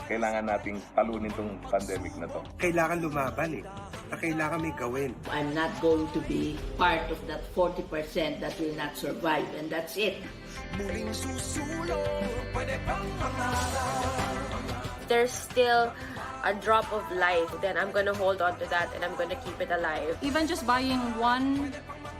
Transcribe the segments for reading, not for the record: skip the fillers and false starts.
Kailangan nating talunin tong pandemic na to. Kailangan lumaban eh. Kailangan may gawin. I'm not going to be part of that 40% that will not survive, and that's it. There's still a drop of life, then I'm gonna hold on to that and I'm gonna keep it alive. Even just buying one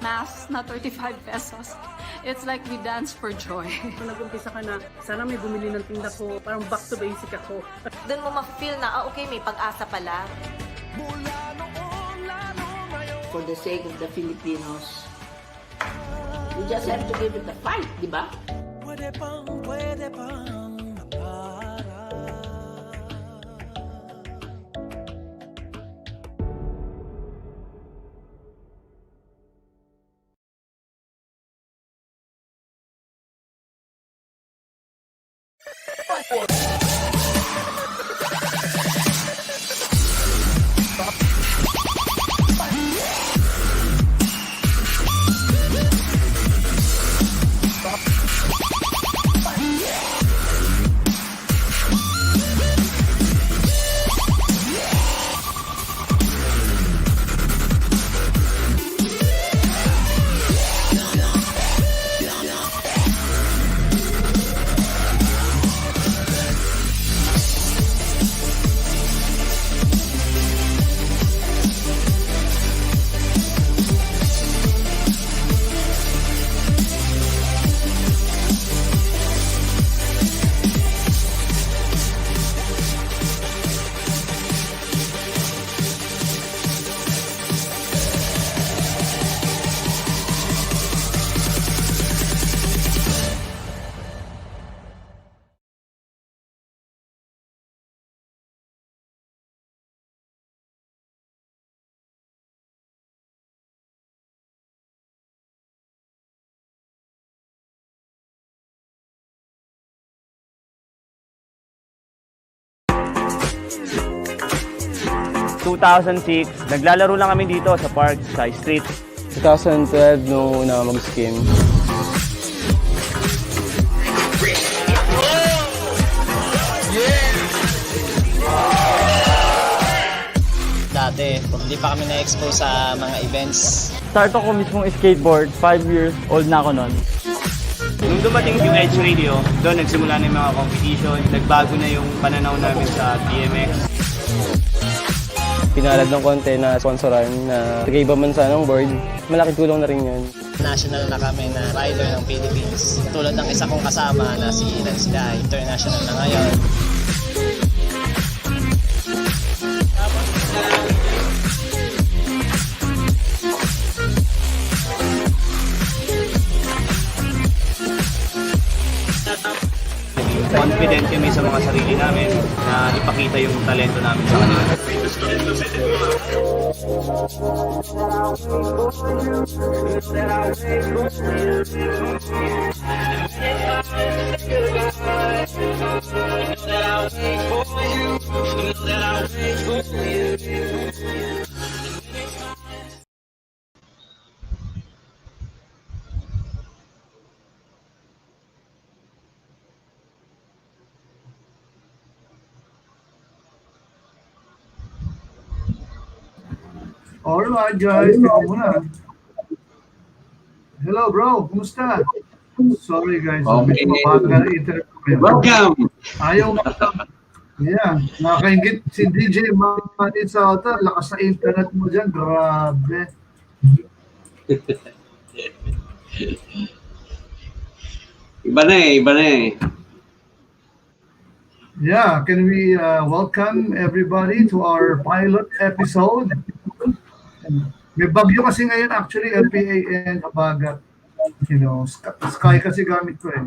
mask na 35 pesos, it's like we dance for joy. Kung nag-umpisa ka na, sana may bumili ng tinda ko, parang back to basic ako. Doon mo ma-feel na, okay, may pag-asa pala. For the sake of the Filipinos, we just have to give it a fight, di ba? Naglalaro lang kami dito sa park, sa street. 2012 nung una mag-skim. Dati, hindi pa kami na-expose sa mga events. Start ako mismong skateboard, 5 years old na ako noon. Nung dumating yung Edge Radio, doon nagsimula na yung mga competition. Nagbago na yung pananaw namin sa BMX. Pinalad ng konti na sponsoran na taga-ibang bansa ng board. Malaking tulong na rin yun. National na kami na rider ng Philippines. Tulad ng isa kong kasama na si Lance Guy, international na ngayon. Confident kami sa mga sarili namin na ipakita yung talento namin sa kanila. Alright guys, teka muna. Hello bro, kumusta? Sorry guys, okay. Welcome! Ayaw yeah, nakaingit si DJ Manny sa ata, lakas na internet mo dyan, grabe. Iba na eh. Yeah, can we welcome everybody to our pilot episode? May bagyo kasi ngayon actually, LPA and Habagat. You know, sky kasi gamit ko eh.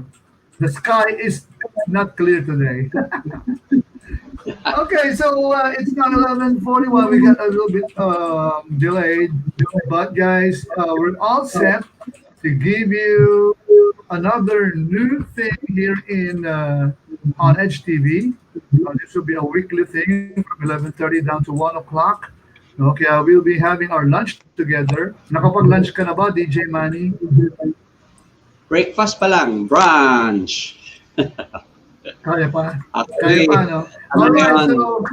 The sky is not clear today. Okay, so it's now 11:41. We got a little bit delayed. But guys, we're all set to give you another new thing here in on Edge TV. This will be a weekly thing from 11:30 down to 1 o'clock. Okay, we'll be having our lunch together. Nakapag-lunch ka na ba, DJ Manny? Breakfast pa lang, brunch. Kaya pa. Actually, Kaya pa, no? ano Alright, yun?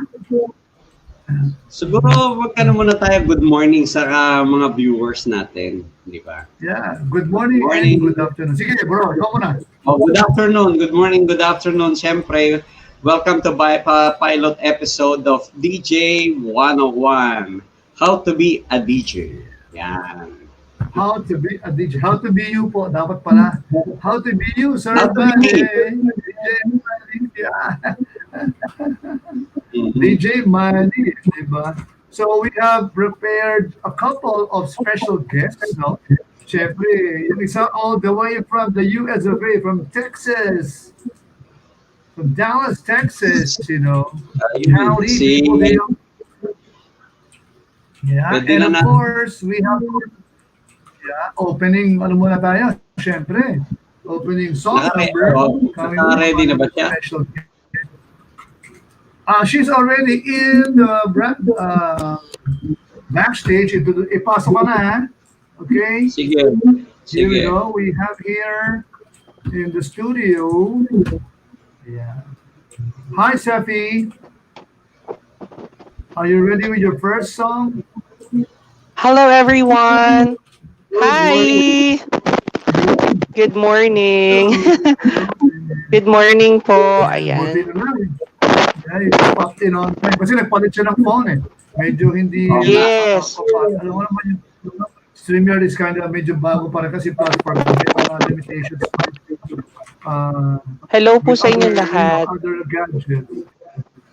Siguro magkano muna tayo good morning sa mga viewers natin, di ba? yeah, good morning, Morning. and good afternoon. Sige, bro, ikaw muna. Oh, good afternoon, good morning, good afternoon. Siyempre, welcome to pilot episode of DJ 101. How to be a DJ. Yan. How to be a DJ. How to be you po. Dapat pala. How to be you, sir. How to be me. Yeah. DJ Manny, diba? So we have prepared a couple of special guests, no? Siyempre, yung isa all the way from the US of A, from Texas. From Dallas, Texas, you know. Howdy, people there. Yeah, Pwede and na of course, we have opening, ano muna tayo? Siyempre, opening song number. Ready na ba siya? Special. She's already in the backstage. Ipasok ka na, ha? Okay? Sige. Here we go. We have here in the studio. Yeah. Hi, Sephy. Are you ready with your first song? Hello, everyone. Hi. Good morning. Good morning po. Ayan. Yeah, popped in on time. Kasi nagpalit siya ng phone eh. Medyo hindi... Yes. Alam mo naman yung StreamYard is kind of medyo bago para kasi platform. May limitations. Hello po sa inyo lahat. Other gadgets.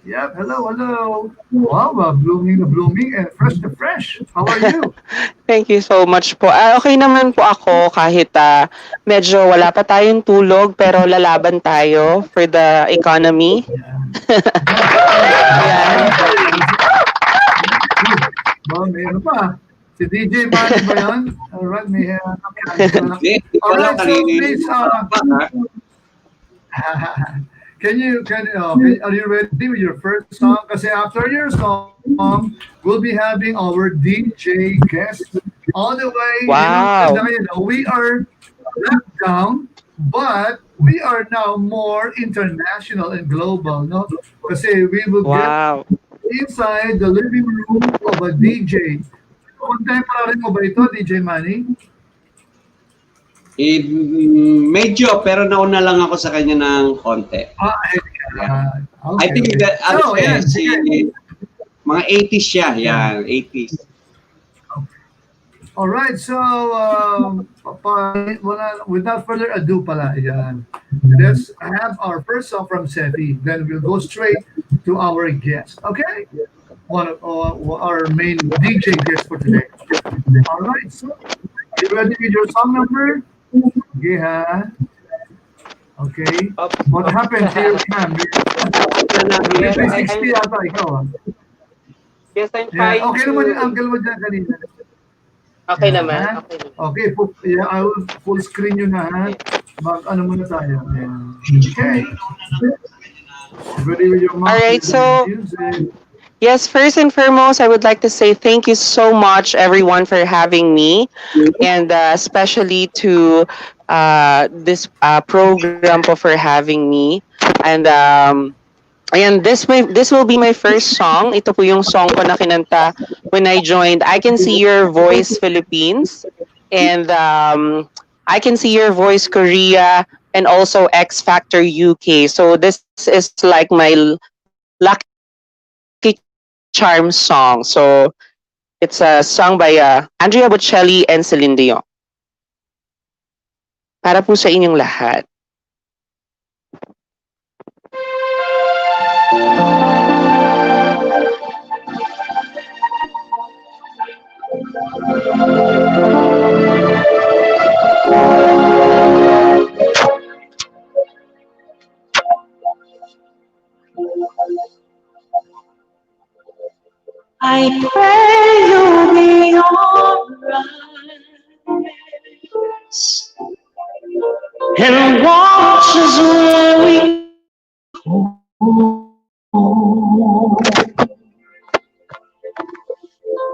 Yep, hello. Wow, blooming and fresh to fresh. How are you? Thank you so much po. Okay naman po ako kahit medyo wala pa tayong tulog pero lalaban tayo for the economy. Yan. May ano pa? Si DJ Manny ba yun? Alright, may alright, so please, are you ready with your first song? Kasi after your song, we'll be having our DJ guest all the way. Wow. We are locked down, but we are now more international and global, no? Kasi we will get inside the living room of a DJ. Contemporary mo ba ito, DJ Manny? Medyo, pero nauna lang ako sa kanya ng konti. Okay. I think that, mga 80s siya. Yan, 80s. Alright, so, without further ado pala, yan. Let's have our first song from Sephy. Then we'll go straight to our guest. Okay? One of our main DJ guest for today. Alright, so, you ready with your song number? Okay, ha? Okay. What happened to your cam? 360 ata, ikaw, ha? Yes, I'm trying okay naman yung angle mo dyan kanina. Okay naman. Okay, I will full screen yun na, ha? Ano muna tayo? Okay. Ready with your mouth. Alright, so... Music. Yes, first and foremost, I would like to say thank you so much, everyone, for having me, and especially to this program for having me. And this will be my first song. Ito po yung song ko na kinanta when I joined I Can See Your Voice Philippines, and I Can See Your Voice Korea, and also X Factor UK. So this is like my lucky charm song. So it's a song by Andrea Bocelli and Celine Dion. Para po sa inyong lahat. I pray you'll be alright and watch as we go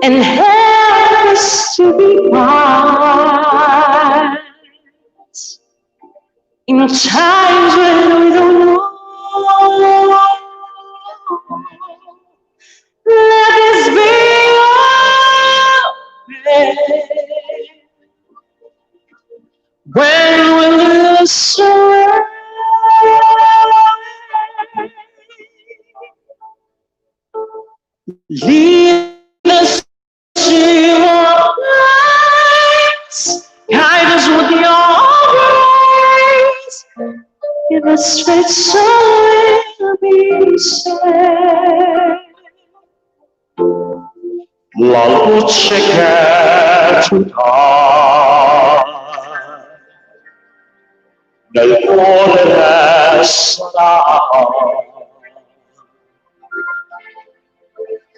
and help us to be wise Times when we don't know. Let this be your prayer. When will you surrender? Lead us to your place. Guide us with your grace. Give us faith so we'll be saved. La luce che tu dai nel cuore resterà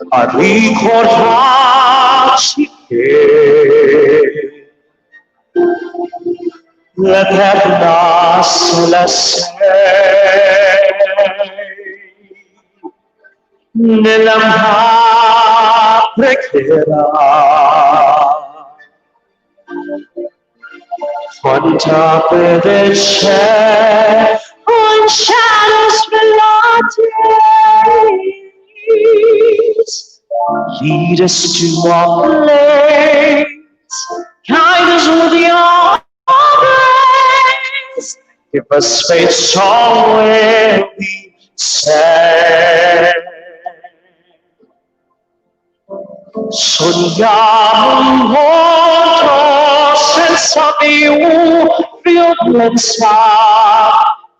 a ricordarci che l'eterna sola sei nella mia preghiera. Quanta fede c'è when shadows fill our days. Lead us to our place. Guide us with your grace. Give us faith so we'll be saved. Sogniamo un mondo senza più violenza,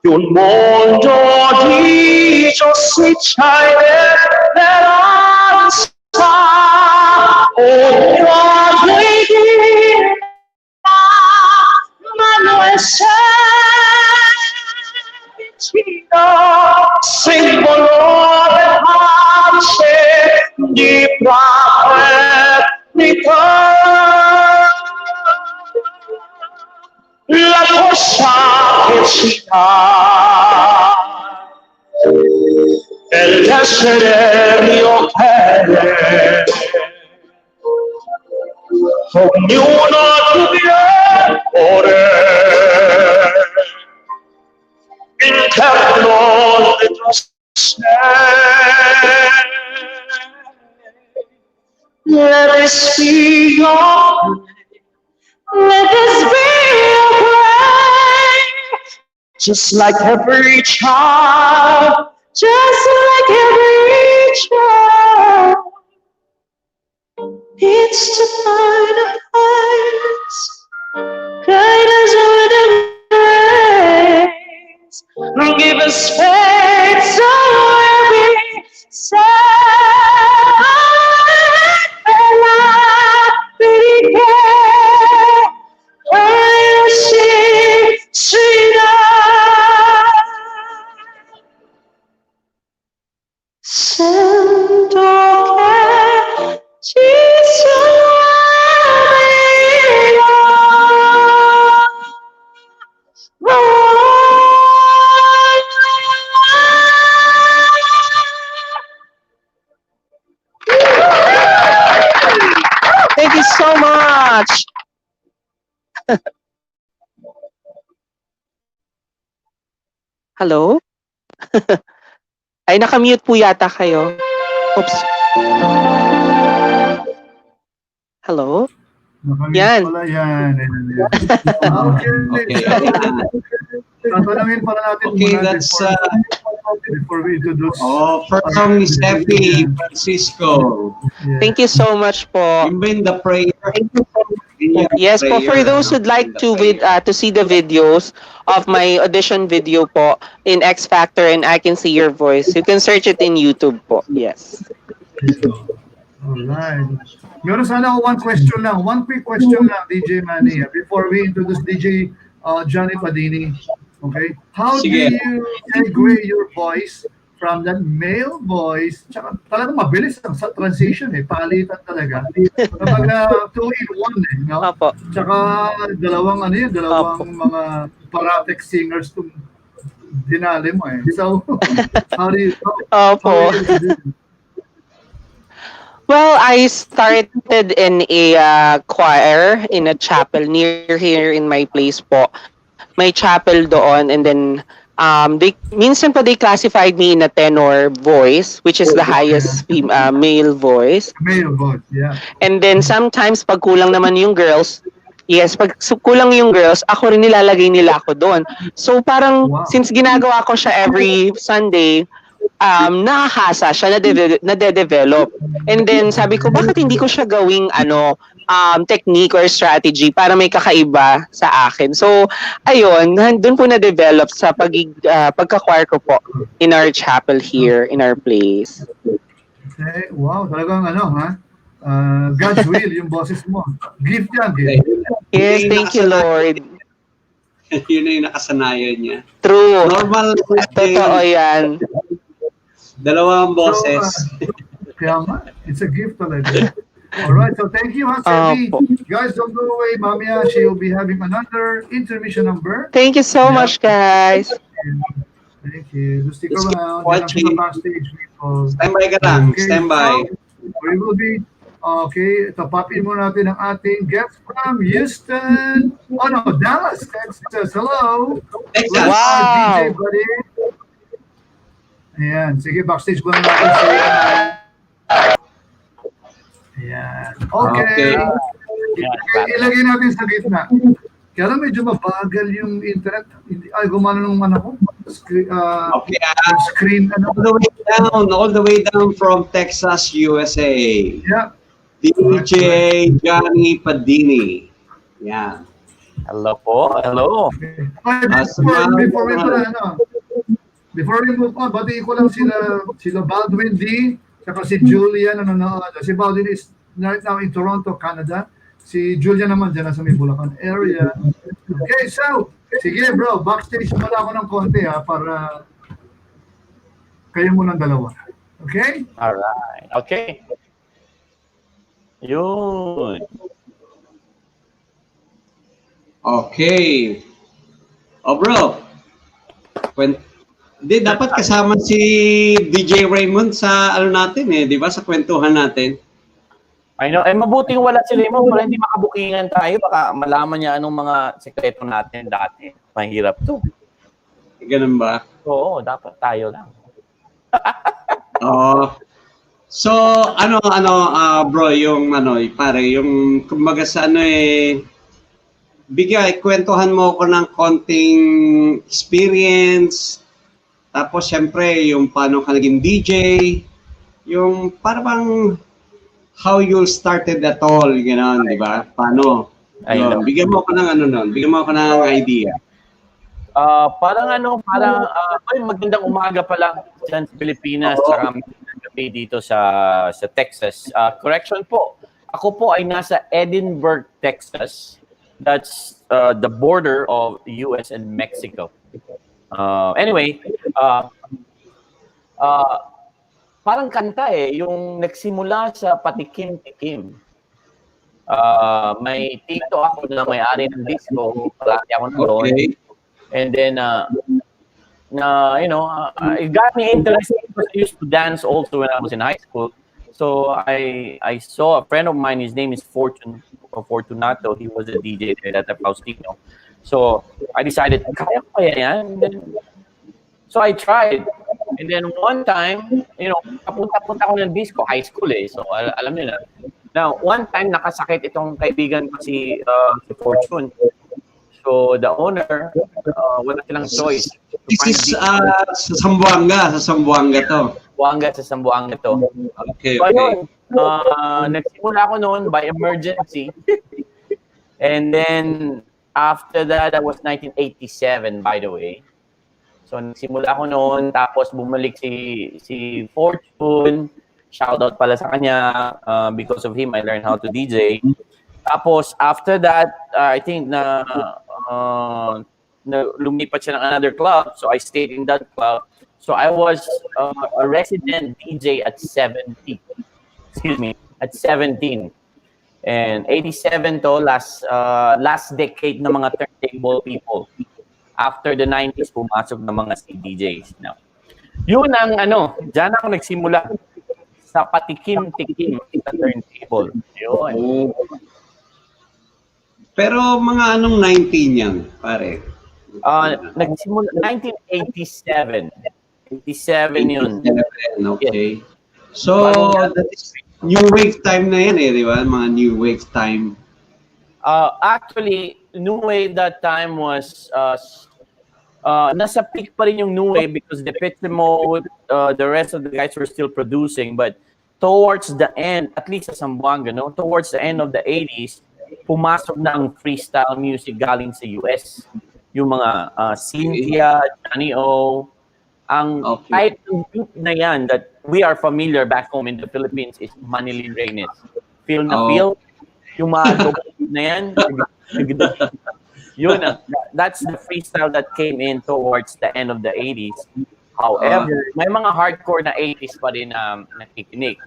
di un mondo di giustizia e speranza. Ognuno ma noi vicino, simbolo di pace, di fraternità. La forza che ci dà dell'essere mio bene. Ognuno di ore interno dentro sé. Let this be your let this be your prayer. Just like every child, just like every child. It's to find a place, guide us with the grace, give us faith so we'll be saved. Thank you so much. Hello? Ay, nakamute po yata kayo. Oops. Hello? Yan. Pala yan. Okay. Tatanungin pala natin Okay, muna that's before we introduce. from Sephy Francisco. Thank you so much po. You mean the prayer? Yes po, for those who'd like to see the videos of my audition video po in X Factor and I Can See Your Voice, you can search it in YouTube po. Yes. Alright. Meron sana ako one quick question lang, DJ Manny, before we introduce DJ Johnny Padini. Okay? How do Sige. you segue your voice from that male voice, tsaka talagang mabilis ang sa transition palitan talaga. Kapag 2-in-1 no? Opo. Tsaka dalawang mga paratek singers kung dinali mo So, how do you Opo. Well, I started in a choir in a chapel near here in my place po. may chapel doon, and then they minsan pa they classified me in a tenor voice, which is the highest male voice. Male voice, yeah. And then sometimes pag kulang naman yung girls, pag kulang yung girls, ako rin nilalagay nila ako doon. So parang since ginagawa ko siya every Sunday, nakahasa siya, nade-develop. And then sabi ko, bakit hindi ko siya gawing technique or strategy para may kakaiba sa akin. So, ayun, doon po na-develop sa pagka-choir ko po in our chapel here, in our place. Okay, wow, talagang God's will, yung boses mo. Gift yan, gift. Yes, thank you, Lord. Yun na yung nakasanayan niya. True. Normal. Totoo yan. Dalawang boses. Kaya nga, it's a gift talaga. Alright, so thank you, Sephy. Guys, don't go away. Mamaya, she will be having another intermission number. Thank you so much, guys. Thank you. Just stick around. Yan ang backstage people. Standby ka lang. Standby. So, we will be, tapapin mo natin ang ating guest from Houston. Oh no, Dallas, Texas. Hello. Texas. Wow. DJ buddy. Ayan, sige, backstage muna natin si Ayan. Okay. Ilagay natin sa gitna. Kaya lang medyo mabagal yung internet. Ay, gumana nung ko. Screen. All the way down from Texas, USA. Yeah. DJ Johnny Padini. Yeah. Hello po. Hello. Before we move on, batiin ko lang sila Baldwin D, saka si Julia na nanonood. Si Baldwin is right now in Toronto, Canada. Si Julia naman dyan sa may Bulacan area. Okay, so, sige bro, backstage muna ako ng konti para kayo munang dalawa. Okay? Alright. Okay. Yun. Okay. Bro. Dapat kasama si DJ Raymond sa natin di ba? Sa kwentuhan natin. I know. Mabuting wala si Raymond para hindi makabukingan tayo. Baka malaman niya anong mga sekreto natin dati. Mahirap to. Ganun ba? Oo, dapat tayo lang. So, bro, yung pare, yung kumbaga sa kwentuhan mo ko ng konting experience. Tapos, syempre, yung paano ka naging DJ, yung parang how you started at all, gano'n, di ba? Paano? Bigyan mo ko ng bigyan mo ko ng idea. Magandang umaga pa lang dyan sa Pilipinas, saka magandang gabi dito sa Texas. Correction po, ako po ay nasa Edinburgh, Texas. That's the border of US and Mexico. Anyway, parang kanta yung nagsimula sa patikim-tikim. May tito ako na may-ari ng disco, palagi ako doon. Okay. And then, it got me interested because I used to dance also when I was in high school. So I saw a friend of mine, his name is Fortunato. He was a DJ there at the Faustino. So I decided, kaya ko yan. So I tried. And then one time, papunta ako ng disco, high school So alam niyo na. Now, one time nakasakit itong kaibigan ko si Fortune. So the owner, wala silang choice. This is sa Zamboanga to. Sa Zamboanga to. Okay, so, okay. Nagsimula ako noon by emergency. And then, after that was 1987, by the way. So, nagsimula ako noon, tapos bumalik si Fortune. Shoutout pala sa kanya. Because of him, I learned how to DJ. Tapos, after that, I think lumipat siya ng another club. So, I stayed in that club. So, I was a resident DJ at 17. Excuse me, at 17. And 87 to, last decade ng mga turntable people. After the 90s, pumasok ng mga CDJs. Now, yun ang dyan ako nagsimula sa patikim-tikim sa turntable. Yun. Pero mga 19 yan, pare? Nagsimula 1987. 87 yun. 87, okay. Yes. So, that is new wave time na yan di ba? Mga new wave time. Actually, New Wave that time was nasa peak pa rin yung New Wave because the Mode, the rest of the guys were still producing. But towards the end, at least sa Zamboanga, no? Towards the end of the 80s, pumasok na ang freestyle music galing sa US. Yung mga Cynthia, Johnny O, ang type of group na yan that we are familiar back home in the Philippines is Manilin Reynes. Feel na feel, yung mga na yan, yun that's the freestyle that came in towards the end of the 80s. However, may mga hardcore na 80s pa rin nakikinig.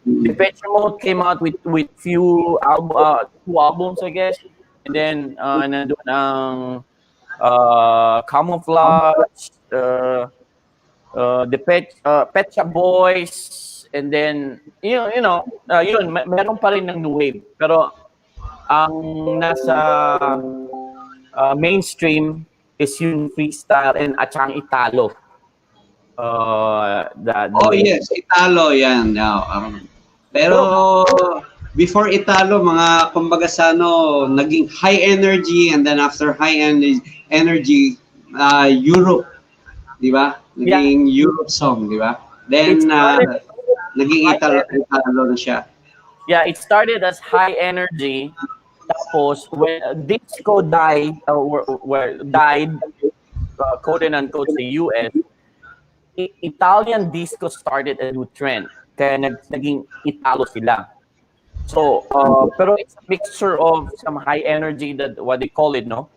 Sephy Mode came out with few two albums, I guess. And then nandun ang Camouflage, the Pet Shop Boys, and then yun meron pa rin ng new wave. Pero ang nasa mainstream is yung freestyle and at saka Italo. Yes, Italo yan. Pero before Italo, mga kumbaga sa naging high energy, and then after high energy, Europe, di ba? Naging Europe song, di ba? Then naging Italo na siya. Yeah, it started as high energy. Tapos when disco died, quote and unquote, sa US, Italian disco started a new trend. Kaya naging Italo sila. So, pero it's a mixture of some high energy, that what they call it, no?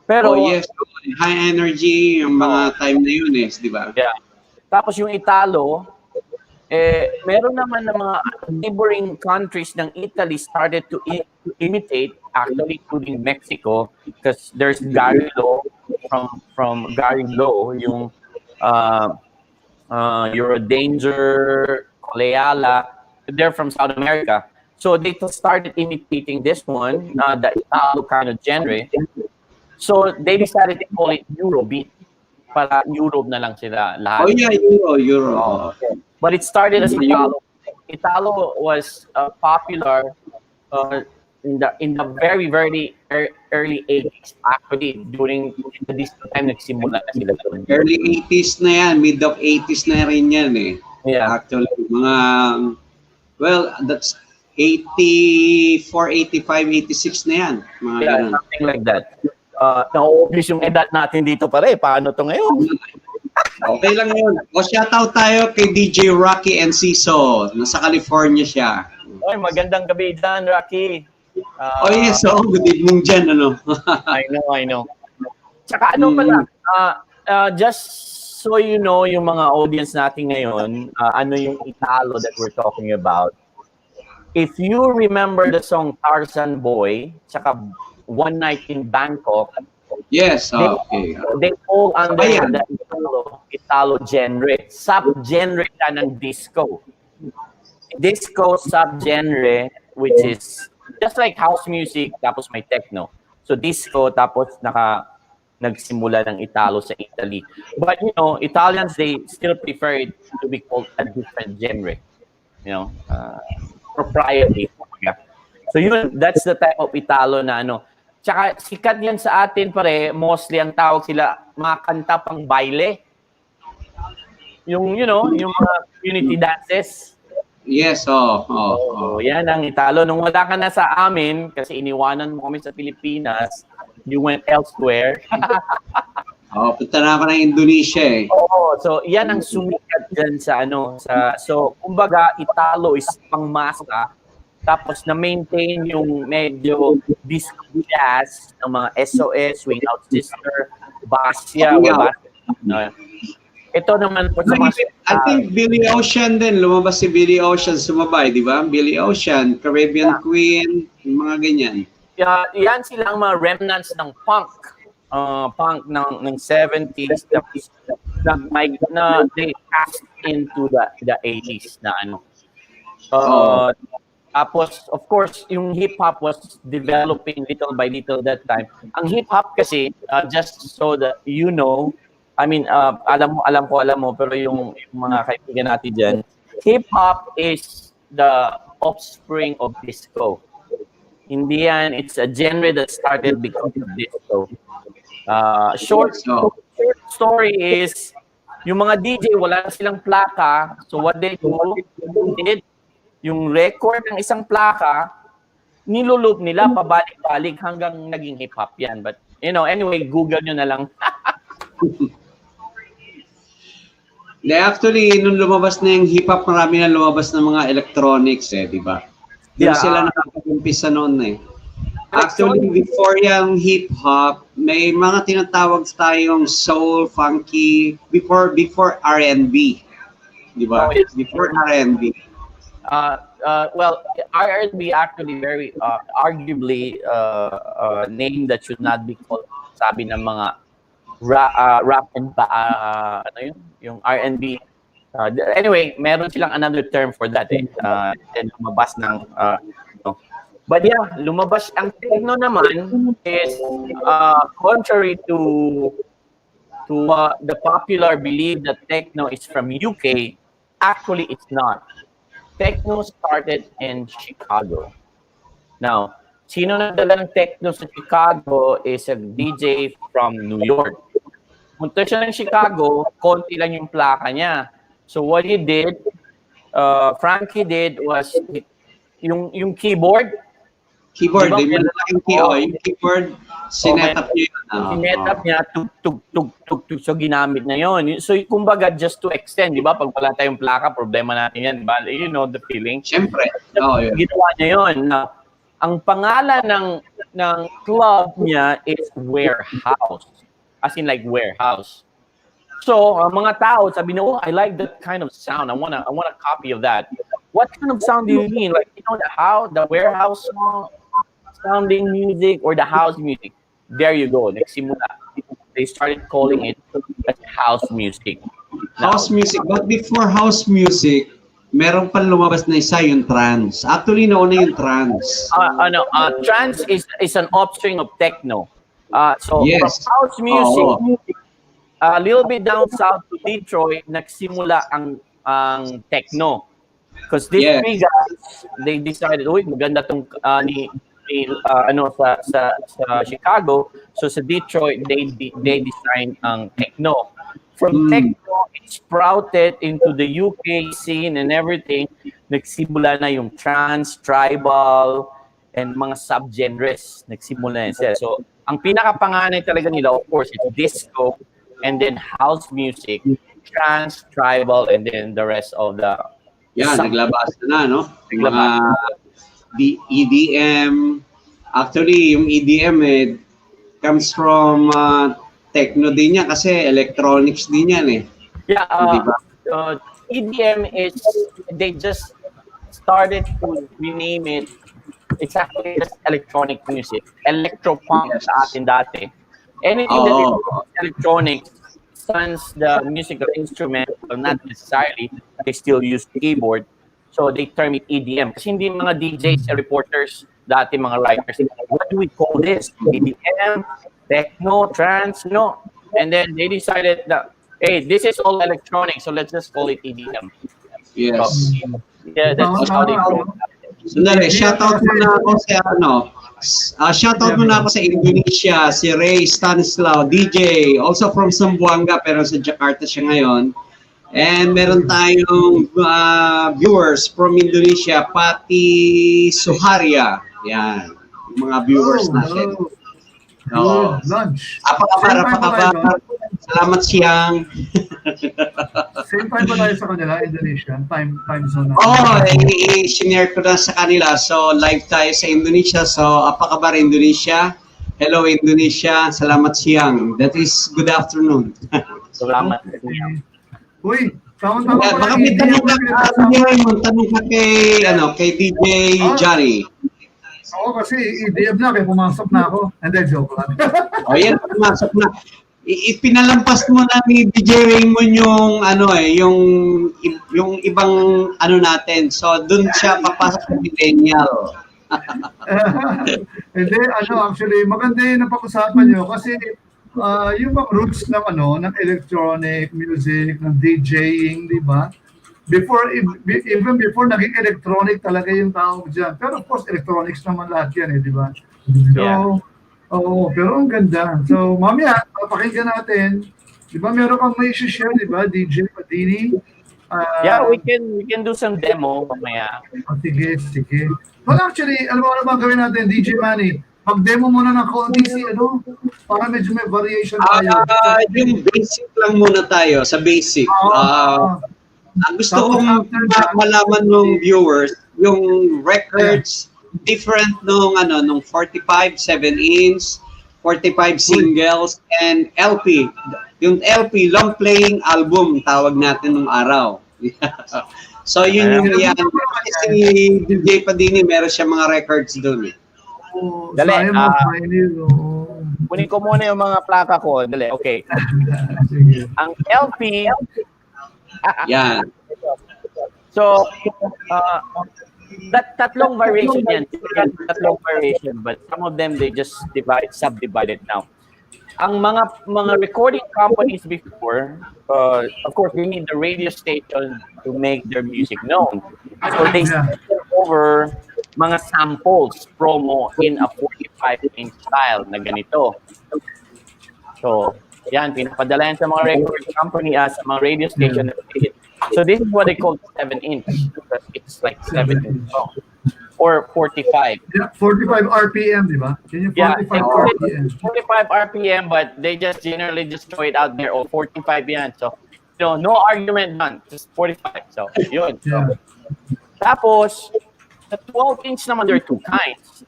Pero yes, high energy yung mga time na yun di ba? Yeah. Tapos yung Italo, meron naman ng mga neighboring countries ng Italy started to imitate, actually including Mexico, because there's Gary Lo from Gary Lo, yung Eurodanger, Coleala, they're from South America. So they started imitating this one, the Italo kind of genre. So they decided to call it Eurobeat. Para Europe na lang sila lahat. Euro. But it started as Italo. Italo was popular in the very, very early 80s. Actually, during this time nagsimula na sila. Early 80s na yan, mid of 80s na rin yan Yeah. Actually, mga, that's 84, 85, 86 na yan. Mga ganun. Something like that. Na-obvious yung edad natin dito pare. Paano to ngayon? Okay lang yun. Shoutout tayo kay DJ Rocky Enciso. Nasa California siya. Oy, magandang gabi dyan, Rocky. Yes. Good evening dyan, I know. Tsaka pala, just so you know, yung mga audience natin ngayon, ano yung Italo that we're talking about. If you remember the song Tarzan Boy, tsaka One Night in Bangkok, yes, okay. They fall under the Italo genre. Sub-genre ka ng disco. Disco sub-genre, which is just like house music, tapos may techno. So disco, tapos nagsimula ng Italo sa Italy. But Italians, they still prefer it to be called a different genre. Proprietary. So that's the type of Italo na Tsaka sikat yan sa atin pare, mostly ang tawag sila mga kanta pang baile. Yung yung mga community dances. Yes, yan ang Italo. Nung wala ka na sa amin, kasi iniwanan mo kami sa Pilipinas, you went elsewhere. Punta na ako ng Indonesia so yan ang sumikat dyan so kumbaga Italo is pangmasa. Tapos na-maintain yung medyo disco jazz ng mga SOS, Swing Out Sister, Basya. Ito naman po sa I think Billy Ocean din. Lumabas si Billy Ocean, sumabay, di ba? Billy Ocean, Caribbean Queen, yung mga ganyan. Yan sila ang mga remnants ng punk. Punk ng 70s. They passed into the 80s na Tapos, of course, yung hip-hop was developing little by little that time. Ang hip-hop kasi, just so that you know, I mean, alam mo, pero yung mga kaibigan natin dyan, hip-hop is the offspring of disco. Hindi yan, it's a genre that started because of disco. Short story is, yung mga DJ, wala na silang plaka, so what they did, yung record ng isang plaka, niloloop nila pabalik-balik hanggang naging hip-hop yan. But, anyway, Google nyo na lang. Actually, nung lumabas na yung hip-hop, marami na lumabas ng mga electronics di ba? Doon sila nakapag-umpisa noon Actually, before yung hip-hop, may mga tinatawag tayong soul, funky, before R&B. Di ba? Before R&B. Well, R&B actually very arguably a name that should not be called, sabi ng mga rap and yung R&B. Anyway, meron silang another term for that and lumabas ng But yeah, lumabas ang techno naman is contrary to the popular belief that techno is from UK. Actually, it's not. Techno started in Chicago. Now, sino nagdala ng techno sa Chicago is a DJ from New York. Punta siya ng Chicago, konti lang yung plaka niya. So what he did, Frankie did was yung keyboard. Keyboard, diba? Yung keyboard, sinetap niya yun. Sinetap niya, tug. So, ginamit na yun. So, kumbaga, just to extend, di ba? Pag wala tayong plaka, problema natin yan. Diba? You know the feeling. Siyempre. Ginawa niya yun. Now, ang pangalan ng club niya is Warehouse. As in like warehouse. So, mga tao, sabi na, I like that kind of sound. I want a copy of that. What kind of sound do you mean? Like, the warehouse song, sounding music, or the house music? There you go. Nagsimula. They started calling it house music. House music. But before house music, meron pa lumabas na isa yung trance. Actually, nauna yung trance. Trance is an offspring of techno. So, yes. From house music, a little bit down south to Detroit, nagsimula ang techno. Because these three guys, they decided, maganda tong sa Chicago. So sa Detroit, they designed ang techno. From techno, it sprouted into the UK scene and everything. Nagsimula na yung trance, tribal, and mga subgenres. Nagsimula na sila. So ang pinakapanganay talaga nila, of course, it's disco, and then house music, trance, tribal, and then the rest of the naglabas na, no? Mga EDM. Actually, yung EDM comes from techno din niya kasi electronics din yan Yeah, EDM is, they just started to rename it. It's actually just electronic music. Electropunk sa atin dati. Anything that is electronic, since the musical instrument, well, not necessarily, they still use keyboard, so they term it EDM. Kasi hindi mga DJs, reporters, dati mga writers, what do we call this? EDM, techno, trance, no? And then they decided that, hey, this is all electronic, so let's just call it EDM. Yes. So, yeah, that's how they call it. Sandali, shoutout muna ako sa Indonesia, si Ray Stanislaw, DJ, also from Zamboanga, pero sa Jakarta siya ngayon. And meron tayong viewers from Indonesia, Pati Suharia. Yan, yung mga viewers natin. Lunch. Apakabar. Salamat siyang. Same time ba tayo sa kanila, Indonesian? Time zone na. I-share ko na sa kanila. So, live tayo sa Indonesia. So, apakabar Indonesia. Hello, Indonesia. Salamat siyang. That is good afternoon. Salamat. Uy, tama-tama ko. Baka may tanong ka kay DJ Johnny. Oo, kasi EDM na, kaya pumasok na ako. And then, joke lang. Yan, pumasok na. ipinalampas mo na ni DJ Raymond yung ano yung ibang ano natin. So doon siya papasok sa millennial. Hindi, actually, maganda yung napag-usapan nyo kasi yung mga roots ng ng electronic music, ng DJing, di ba? Even before naging electronic talaga yung tawag dyan. Pero of course, electronics naman lahat yan di ba? So, pero ang ganda. So, mamaya, papakinggan natin. Di ba, meron kang may share, di ba, DJ Padini? Yeah, we can do some demo mamaya. Sige. Well, actually, ano ba gawin natin, DJ Manny? Mag-demo muna ng konti para medyo may variation tayo. Yung basic lang muna tayo, sa basic. Gusto kong malaman ng viewers, yung records, different nung 45 7-inch, 45 singles, and LP. Yung LP, long playing album, tawag natin nung araw. So yun yung yan. Si DJ Padini, meron siya mga records doon. Dali, kunin ko muna yung mga plaka ko. Dali, okay. Ang LP, yan. So, tatlong variation yan. Tatlong variation, but some of them, they just subdivide it now. Ang mga recording companies before, of course, they need the radio station to make their music known. So they send over mga samples promo in a 45-inch style na ganito. So, yan, pinapadala yan sa mga recording company sa mga radio station. So this is what they call 7-inch because it's like 7-inch long. Or 45. Yeah, 45 RPM, di ba? Can you 45 RPM? 45 RPM, but they just generally just throw it out there. 45 yan. So, no argument done. Just 45. So, yun. Yeah. Tapos, the 12-inch naman, there are two kinds.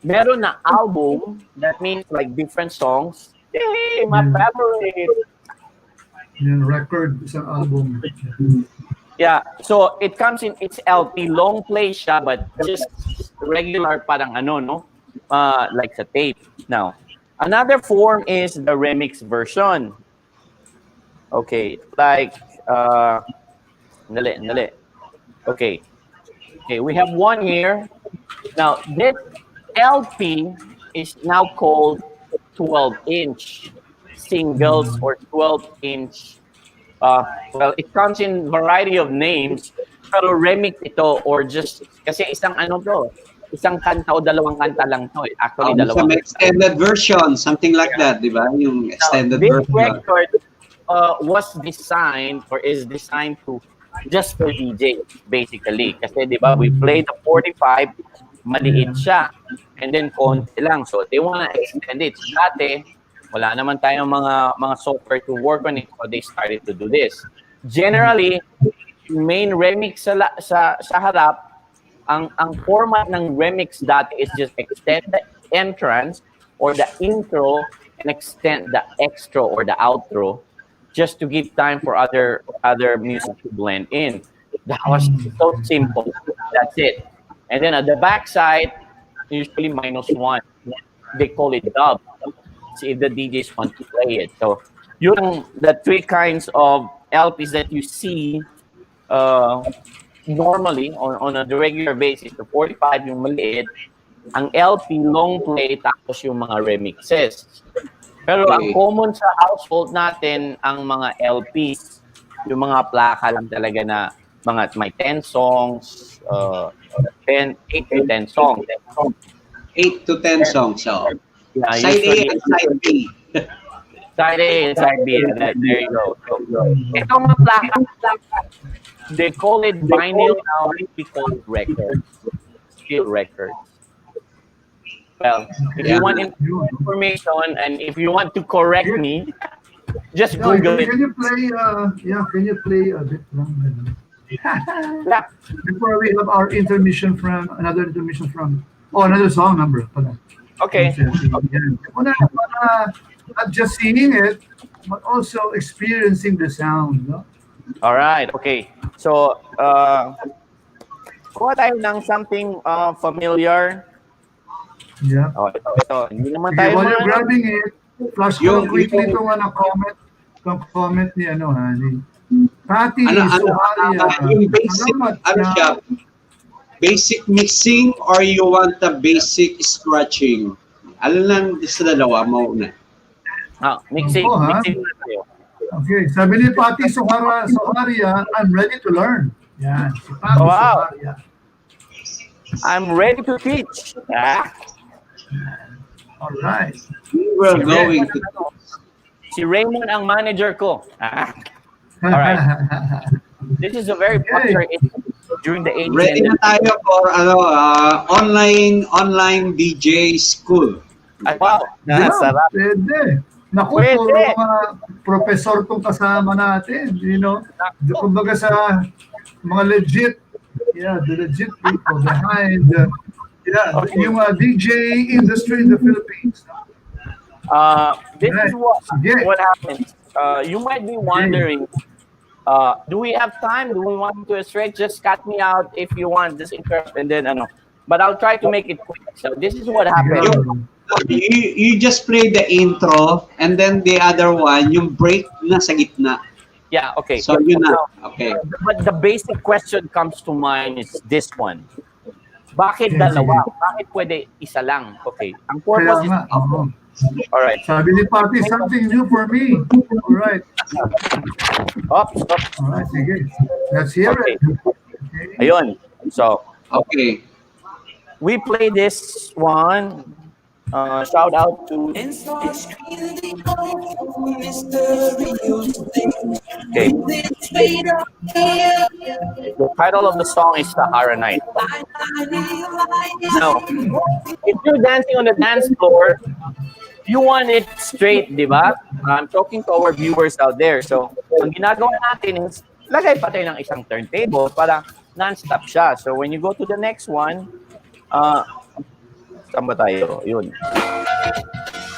Meron na album, that means like different songs. Yay, my favorite. Yung record sa album. Yeah, so it comes in its LP, long play siya, but just regular parang like sa tape. Now, another form is the remix version. Okay, like, dali. Okay, we have one here. Now, this LP is now called 12-inch singles or 12-inch. Well, it comes in variety of names, pero remix ito or just, kasi isang kanta o dalawang kanta lang to. Actually, dalawang kanta. Extended version, something like that, di ba? Yung extended version. This record was designed or is designed to just for DJ, basically. Kasi di ba, we played the 45, maliit siya, and then konti lang. So, they wanna extend it. Dati, wala naman tayong mga software to work on it, so they started to do this. Generally, main remix sa harap, ang format ng remix dati is just extend the entrance or the intro and extend the extra or the outro just to give time for other music to blend in. That was so simple. That's it. And then at the back side, usually -1. They call it dub. If the DJs want to play it. So, yun the three kinds of LPs that you see normally on a regular basis. The 45 yung maliit, ang LP long play, tapos yung mga remixes. Pero ang common sa household natin, ang mga LPs, yung mga plaka lang talaga na may 10 songs, 8 to 10 songs. 8 to 10 songs, so. Yeah, side A and side B. Side A and side B. There you go. Itong mga plaka, they call it vinyl now. We call it records. Still records. Well, if you want information and if you want to correct me, just Google it. Can you play a bit long? Yeah. Before we have our another intermission from another song number. Okay. Not just singing it, but also experiencing the sound. No? All right. Okay. So, kuha tayo ng something familiar. Yeah. Ito. Hindi naman Okay, tayo while you're grabbing it, Flash ko lang quickly itong comment ni Pati Suharia. Yung basic, basic mixing or you want the basic scratching? Alin lang sa dalawa mo una? Mixing na tayo. Okay, sabi ni Pati Suharia, I'm ready to learn. Yan, si Pati Suharia. I'm ready to teach. All right. We're going to... Si Raymond ang manager ko. All right. This is a very popular during the 80s. Ready na tayo for online DJ school. Wow, sarap. Pwede. Naku, puro mga professor tong kasama natin, kumbaga sa mga legit, the legit people behind, yung DJ industry in the Philippines. This is what happens. You might be wondering, do we have time? Do we want to stretch? Just cut me out if you want, just interrupt, and then but I'll try to make it quick. So this is what happened. You just play the intro and then the other one, yung break na sa gitna. Yeah, okay. So yun na. Okay. But the basic question comes to mind is this one. Bakit dalawa? Bakit pwede isa lang? Okay. Ang purpose is... All right. Sabi ni Pati, something new for me. All right. Stop. All right, sige. Let's hear it. Okay. Ayun. So, okay. We play this one. Shout out to okay. The title of the song is Sahara Night. Now, if you're dancing on the dance floor, you want it straight, di ba? I'm talking to our viewers out there. So, ang ginagawa natin is lagay pa tayo ng isang turntable para non-stop siya. So, when you go to the next one, saan ba tayo? Yun.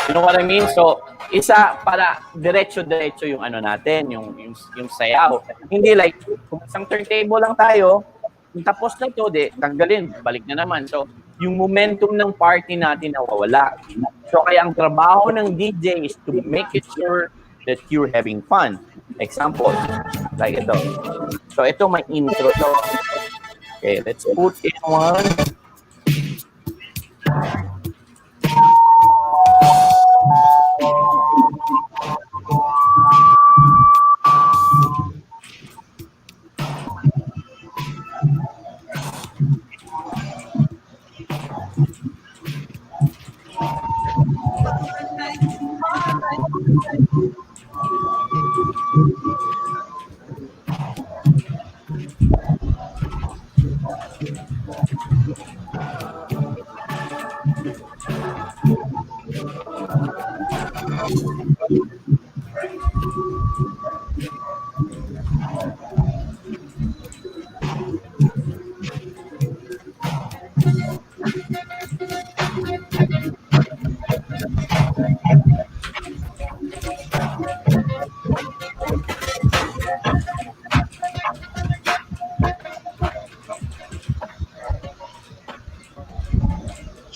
You know what I mean? So, isa para diretso-diretso yung natin, yung sayaw. Hindi like, kung isang turntable lang tayo, tapos na to, tanggalin, balik na naman. So, yung momentum ng party natin nawawala. So, kaya ang trabaho ng DJ is to make it sure that you're having fun. Example, like ito. So, ito may intro to. Okay, let's put in one.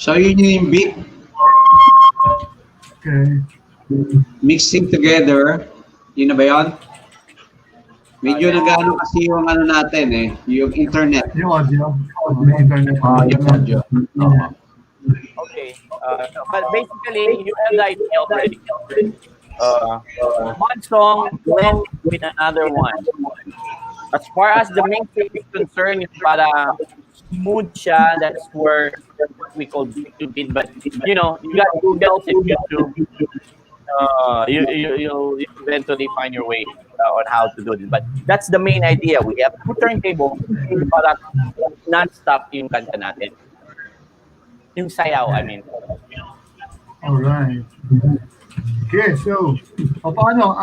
So yun yung beat. Okay. Mixing together. Yun na ba yun? Medyo nag-ano kasi yung natin yung internet. Yung audio. Yung internet. Yung audio. Okay. But basically, you have the idea already. One song blend with another one. As far as the mixing is concerned, it's para smooth siya. That's where we call YouTube. But you got Google and YouTube. You'll eventually find your way on how to do this. But that's the main idea. We have two turntable para non-stop yung kanta natin. Yung sayaw, I mean. All right. Okay, so, paano?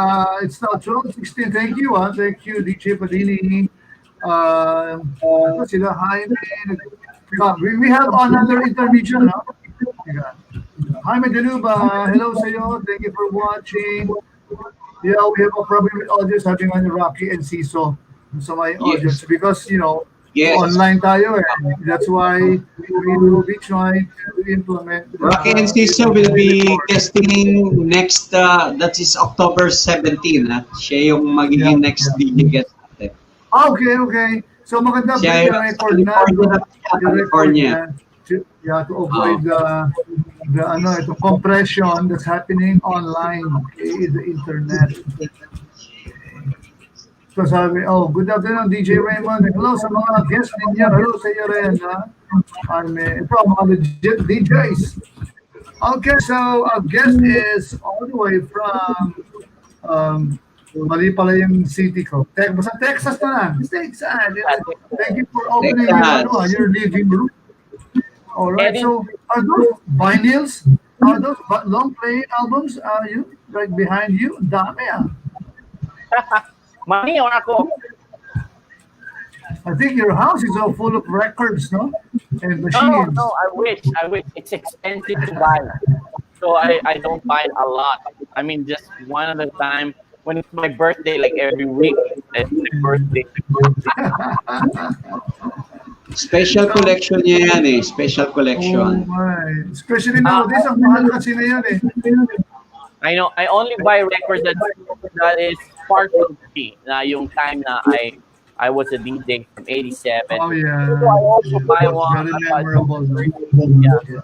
It's now 12:16. Thank you, Thank you, DJ Padini. Ito sila, Jaime. We have another intermission, no? Jaime Deluba, hello sa'yo. Thank you for watching. Yeah, we have a problem with audio, sabi nga ni Rocky and Ciso sa my audience because, Yes. Online tayo eh. That's why we will be trying to implement Rocky and Siso will be guesting next, that is October 17. Siya yung magiging next DJ guest natin. Okay. So maganda ba Siya yung yung record na? California. Yeah, to avoid the compression that's happening online, the internet. So sabi, good afternoon, DJ Raymond. Hello sa mga guests ninyo. Hello sa iyo rin, ha? Ito, mga legit DJs. Okay, so our guest is all the way from, mali pala yung city ko. Basta Texas na lang. Stateside. Thank you for opening your living room. Alright, so are those vinyls? Are those long playing albums? Are you right behind you? Dami ah. Money or ako? I think your house is all full of records, no? And machines. No, I wish. It's expensive to buy. So I don't buy a lot. I mean, just one at a time. When it's my birthday, like every week, it's my birthday. Special collection niya yan eh. Special collection. Oh my. Especially nowadays, ang mahal kasi na yan eh. I know. I only buy records that is part of me. Na yung time na I was a DJ from '87. Oh yeah. So I also buy one. Very memorable. Yeah.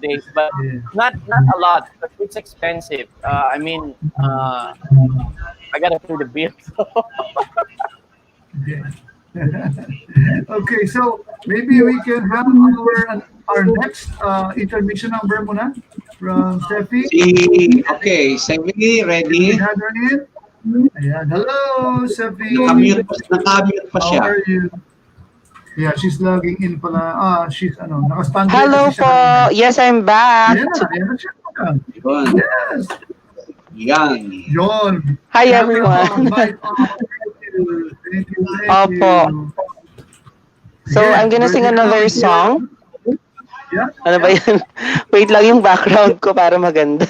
Days, but not a lot. But it's expensive. I mean, I gotta pay the bill. Okay, so maybe we can have our next intermission number muna from Sephy. Okay, Sephy, ready? Ayan. Hello, Sephy. Nakamute pa siya. How are you? Yeah, she's logging in pala. She's naka-standby. Hello po. Yes, I'm back. Ayan siya. Yes. Yan. Yon. Hi, everyone. Thank you. Opo. So, I'm gonna sing another song. Yeah. Ano ba yan? Wait lang yung background ko para maganda.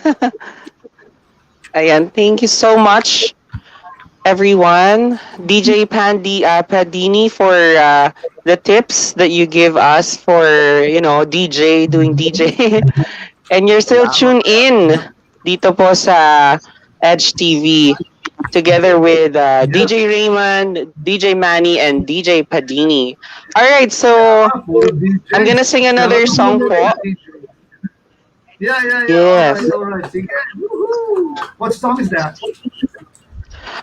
Ayan. Thank you so much, everyone. DJ Padini for the tips that you give us for, doing DJ. And you're still tuned in dito po sa Edge TV together with DJ Raymond, DJ Manny, and DJ Padini. All right, so I'm gonna sing another song po. Yeah. Yes. All right. What song is that?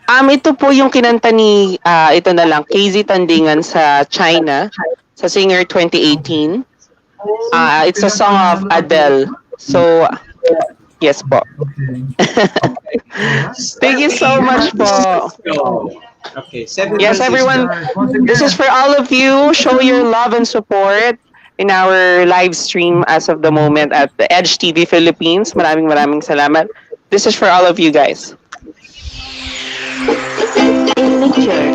Ito po yung kinanta ni, ito na lang, KZ Tandingan sa China, sa Singer 2018. It's a song of Adele. So, yes po. Thank you so much po. Okay. Yes, everyone, this is for all of you. Show your love and support in our live stream as of the moment at the Edge TV Philippines. Maraming salamat. This is for all of you guys. In nature.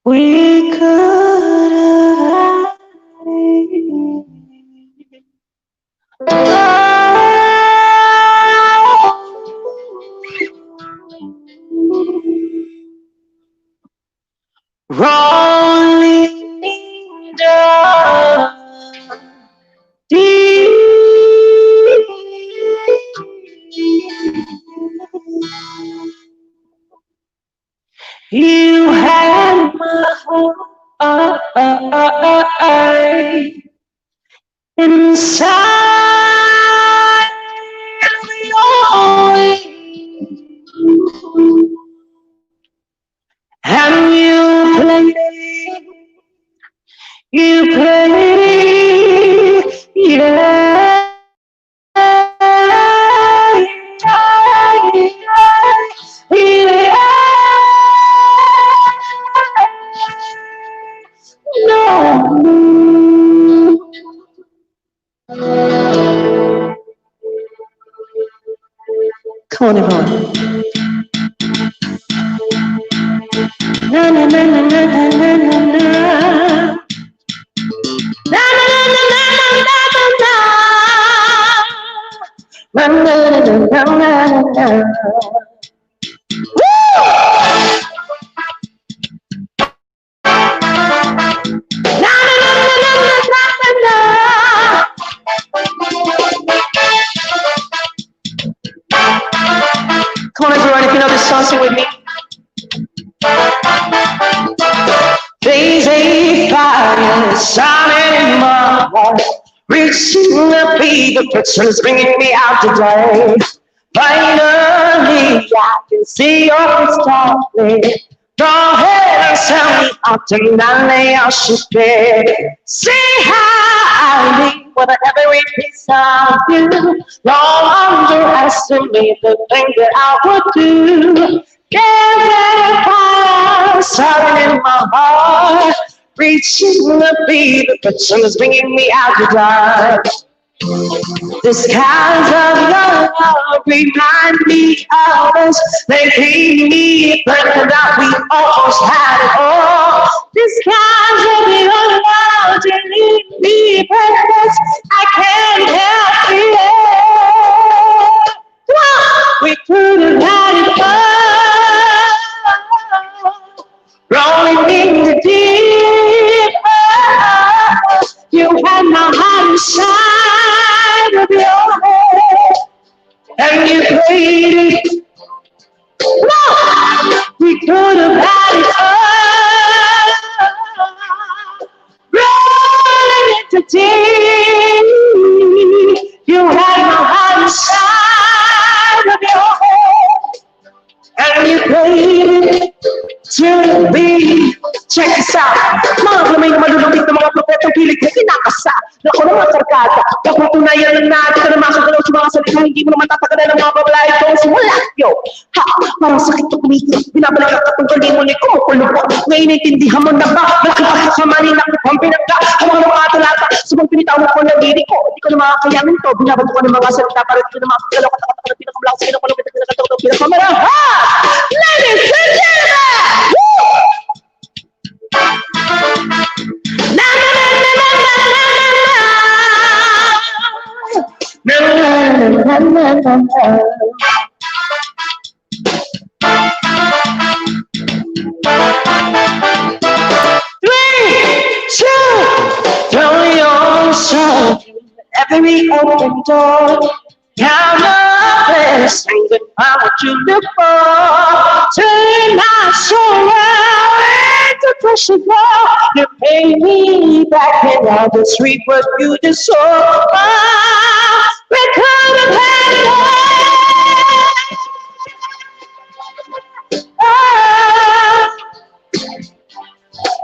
We could have rolling down deep. You had my heart inside of your wings, and you played, yeah. No. Come on, everyone. Na na na na na na na na na. Na na na na na na na na. Na na na na na na na. Woo! Na na na na na na na na. Come on, everyone, if you know this song, sing with me. There's a fire shining in my heart, reaching the beat, the picture's bringing me out today. Finally, I can see your face clearly. Go ahead and tell me how tonight I should be. See how I need for every piece of you. Don't underestimate the thing that I would do. Can't get a fire starting in my heart, reaching the beat, the picture is bringing me out to die. This kind of love remind me of us. They keep me thinking that we almost had it all. This kind of love to leave me breathless. I can't help it. We could have had it all. Rolling in the deep. You had my heart inside of your head, and you played it. No, we could have had it all. Rolling into deep. You had my heart inside of your head, and you played it to be. Check this out. Mga gamay na malulupit na mga propetong pilig na kinakasa. Naku na mga sarkada. Pagputunayan lang natin na masagalaw sa mga salita. Hindi mo naman tatagalan ng mga babalay itong simulakyo. Ha! Parang sakit na kumiti. Binabalik ang katunggali mo ni kumukulo po. Ngayon naintindihan mo na ba? Nakipagkakamali na kung pinagka. Ang mga talata. Subang pinitawag ko ng diri ko. Hindi ko na makakayamin to. Binabato ko ng mga salita. Para hindi ko na makakagalaw. Katakatakan ng pinakamalak sa pinakulupit at pinakatawag ng pinakamara. Ha! Ladies and gentlemen! Na na na na na na na na na na. Three, two, throw your soul every open door. Count up and sing the power you look for. Turn my soul into pressure, girl. You pay me back and I'll just reap what you just sow. We could have had it all.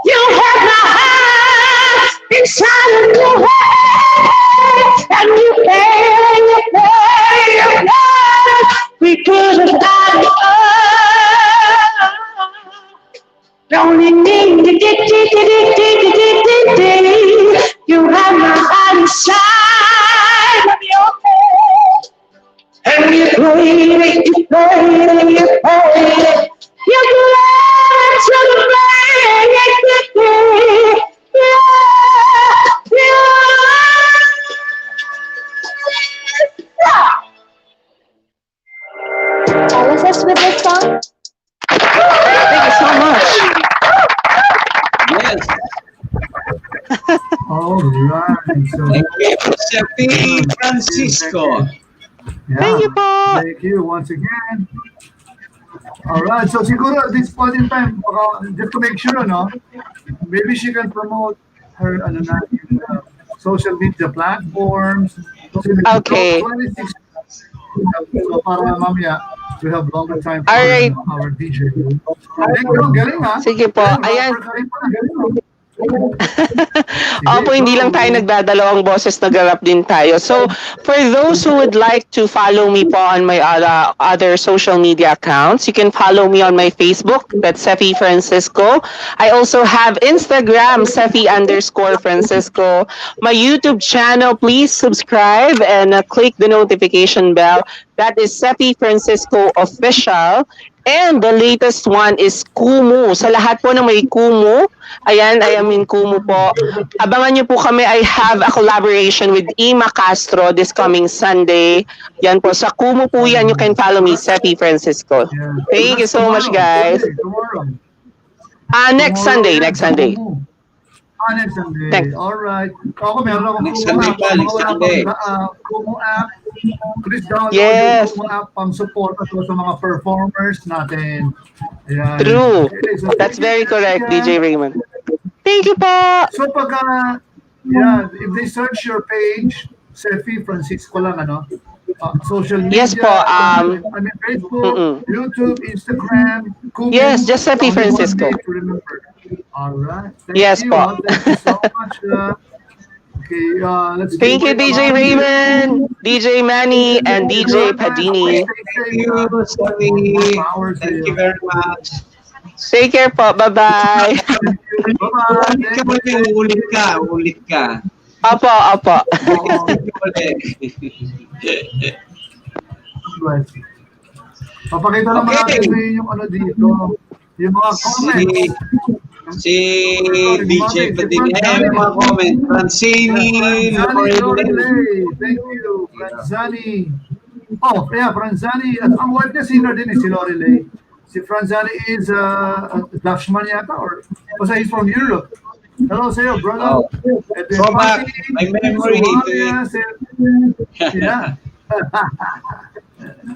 You had my heart inside of your head, and you pay. We could have had it all. Only you had my heart inside of your head, and you played it, you played it, you played it. You glad to the brain, Was this with this song? Thank you so much. Yes. All right. So, thank you, Sephy Francisco. Yeah, thank you po. Thank you once again. All right. So siguro at this point in time, just to make sure, no, maybe she can promote her social media platforms. Okay. 26. So para mamaya, we have longer time for all right. our DJ. Galing ha? Sige po. Ayan. Opo, hindi lang tayo nagdadalawang boses, nag-rap din tayo. So, for those who would like to follow me po on my other social media accounts, you can follow me on my Facebook, that's Sephy Francisco. I also have Instagram, Sephy_Francisco. My YouTube channel, please subscribe and click the notification bell. That is Sephy Francisco Official. And the latest one is Kumu. Sa lahat po na may Kumu, ayan, I am in Kumu po. Abangan niyo po kami. I have a collaboration with Ima Castro this coming Sunday. Yan po. Sa Kumu po yan. You can follow me, Sephy Francisco. Thank you so much, guys. Next Sunday. Next Sunday. All right. Ako meron akong Next Sunday pa, next Sunday. Kumu app. Please download Yes. yung Kumu app pang support at sa mga performers natin. Ayan. True. Okay, so That's very correct, DJ Raymond. Thank you po. So pag, yeah, if they search your page, Sephy Francisco lang, ano? Social media. Yes po. I mean, Facebook, YouTube, Instagram, Kumu. Yes, just Sephy Only one Francisco. day to remember. All right. Thank Yes you. po. Thank you so much. Okay, let's Thank you, DJ Raymond, DJ Manny, and DJ Padini. Thank you, Sephy. Thank you very much. Take care po. Bye-bye. Ulit ka. Opo. Papakita naman natin yung ano dito. Yung mga comments. Si DJ Padini. May mga comment. Francini. Thank you, Franzani. Oh, yeah, Franzani. Ang wife niya singer din si Lorelei. Si Franzani is Dutchman yata or basta he's from Europe. Hello sa'yo, brother. Throwback. My memory. Yeah.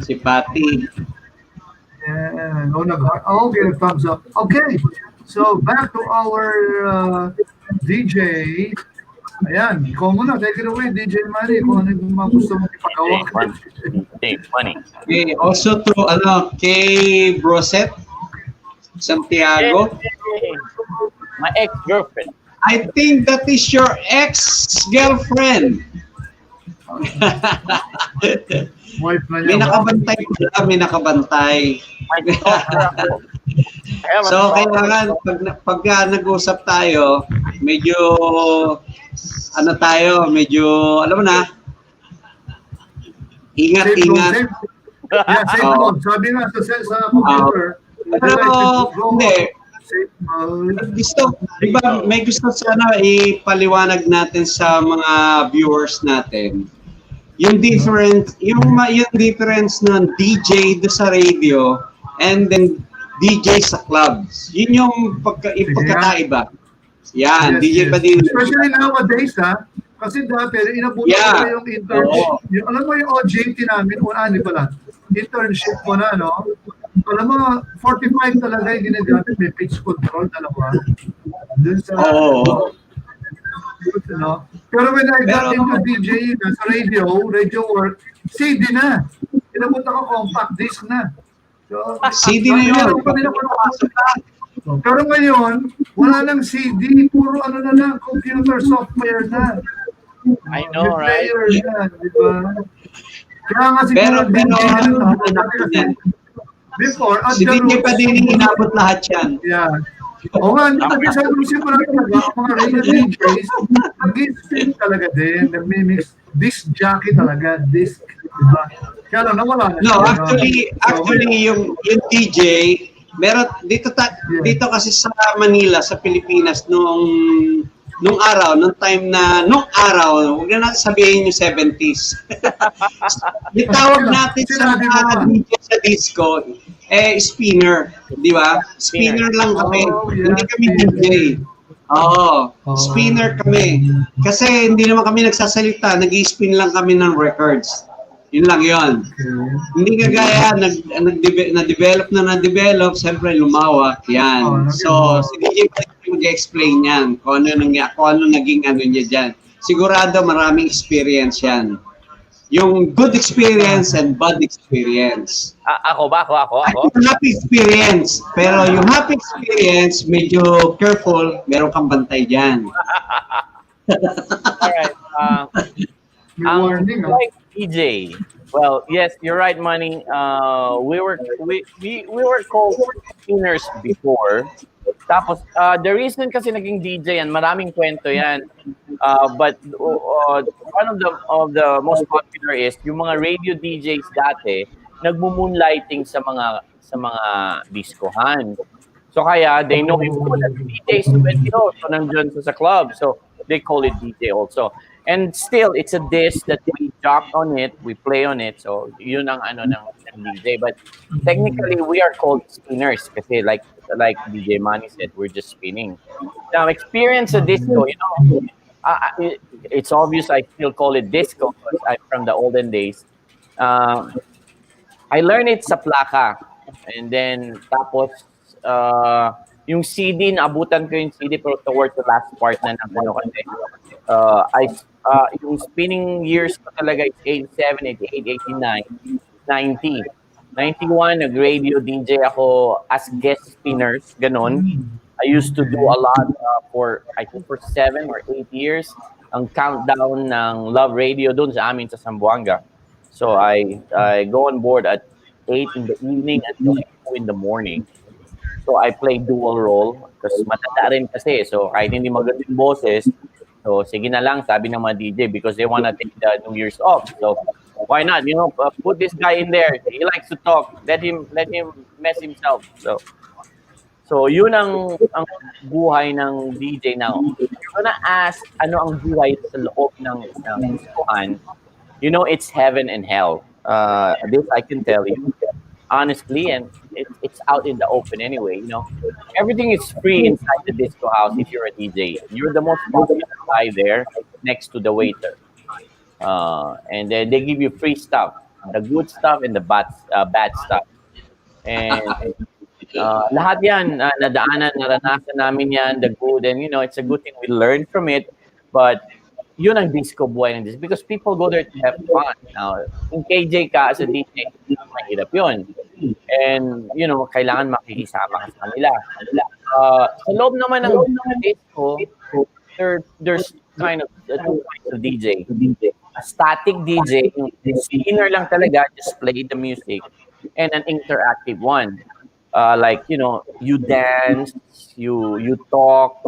Si Patty. Yeah. Okay, thumbs up. Okay. So back to our DJ. Ayan, ikaw muna. Take it away, DJ Manny. Kung ano yung mga gusto mong ipagawa. Okay, also to kay Broset, Santiago. My ex-girlfriend. I think that is your ex-girlfriend. May nakabantay. So, kailangan, pag nag-usap tayo, medyo, alam mo na, ingat. Yeah, safe mode. Sabi nga sa computer. Pero, hindi. Diba, may gusto sana ipaliwanag natin sa mga viewers natin. Yung difference ng DJ do sa radio and then DJ sa clubs. Yun yung pagkakaiba. Yan, DJ Padini. Especially nowadays, kasi dati, inabutan ko yung internship. Alam mo yung OJT namin, internship ko na, no? Alam mo, 45 talaga yung ginagamit. May pitch control, dalawa. Dun sa... No? Pero when I got into DJ sa radio work, CD na. Inabutan ko compact disc na. So, CD na yun. Pero ngayon, wala nang CD. Puro na lang, computer software na. I know, right? Na, diba? Kaya nga siguro before, si DJ Padini inabot lahat yan. Yeah. O nga, sabi ko talaga, mga radio DJs, nag-spin talaga din, nag-mix, disc jockey talaga, disc, diba? Kaya lang, nawala na. No, actually, yung DJ, meron, dito kasi sa Manila, sa Pilipinas, nung araw, huwag na natin sabihin yung 70s. Itawag natin sa mga DJ sa disco, spinner, di ba? Spinner lang kami, hindi kami DJ. Spinner kami. Kasi hindi naman kami nagsasalita, nag-i-spin lang kami ng records. Yun lang yun. Hindi kagaya, na-develop, siyempre lumawak, yan. So, si DJ mag-explain yan, kung ano naging ano niya dyan. Sigurado maraming experience yan. Yung good experience and bad experience. Ako ba? Ako? Yung happy experience. Pero yung happy experience, medyo careful. Meron kang bantay dyan. Alright. Like DJ. Well, yes, you're right, Manny. We were called spinners before. Tapos, the reason kasi naging DJ yan, maraming kwento yan. But one of the most popular is yung mga radio DJs dati nagmo-moonlighting sa mga diskohan. So kaya they know him as DJ Subentino, so nandiyan sa club. So they call it DJ also. And still, it's a disc that we jock on it, we play on it. So yun ang ng DJ. But technically, we are called spinners kasi like DJ Manny said, we're just spinning. Now, experience a disco, it's obvious I still call it disco because I'm from the olden days. I learned it sa plaka. And then, tapos, yung CD, naabutan ko yung CD pero towards the last part na ng kasi. Yung spinning years ko talaga is 87, 88, 89, 90. 91, nag-radio DJ ako as guest spinners, ganon. I used to do a lot I think for 7 or 8 years, ang countdown ng Love Radio doon sa amin sa Zamboanga. So I go on board at 8 in the evening until 2 in the morning. So I play dual role kasi matanda rin kasi. So kahit hindi maganda yung boses, so sige na lang, sabi ng mga DJ because they wanna take the New Year's off. So why not? Put this guy in there. He likes to talk. Let him mess himself. So yun ang buhay ng DJ now. If you're gonna ask ano ang buhay sa loob ng diskohan, it's heaven and hell. This I can tell you honestly, and it's out in the open anyway. Everything is free inside the disco house if you're a DJ. You're the most popular guy there next to the waiter. And then they give you free stuff, the good stuff and the bad stuff. And lahat yan, naranasan namin yan, the good, and it's a good thing we learn from it. But yun ang disco buhay ng disco because people go there to have fun. Now, kung KJ ka as a DJ, mahirap yun. And, kailangan makikisama ka sa kanila. Sa loob naman ng disco, there's kind of two kinds of DJ. A static DJ, yung spinner lang talaga, just play the music, and an interactive one. Like, you dance, you talk,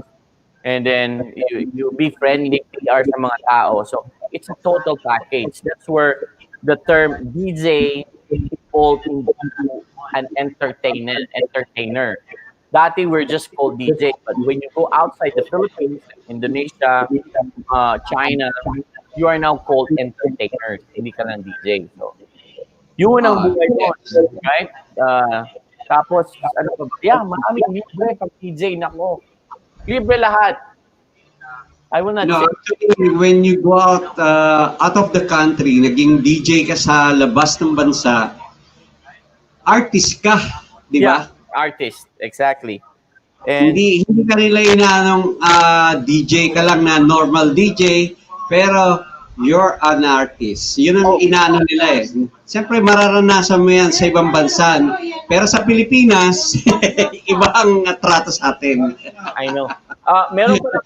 and then you be friendly PR sa mga tao. So it's a total package. That's where the term DJ evolved into an entertainer. Dati we're just called DJ, but when you go outside the Philippines, Indonesia, China, you are now called entertainers. Hindi ka lang DJ. So yun ang buhay mo, right? Tapos, maraming libre pag DJ, nako. Libre lahat. I will not say. Actually, when you go out of the country, naging DJ ka sa labas ng bansa, artist ka, di ba? Yeah, artist, exactly. And hindi ka nila DJ ka lang na normal DJ, pero you're an artist. Yun ang inaano nila eh. Siyempre, mararanasan mo yan sa ibang bansa. Pero sa Pilipinas, iba ang trato sa atin. I know. Meron ko lang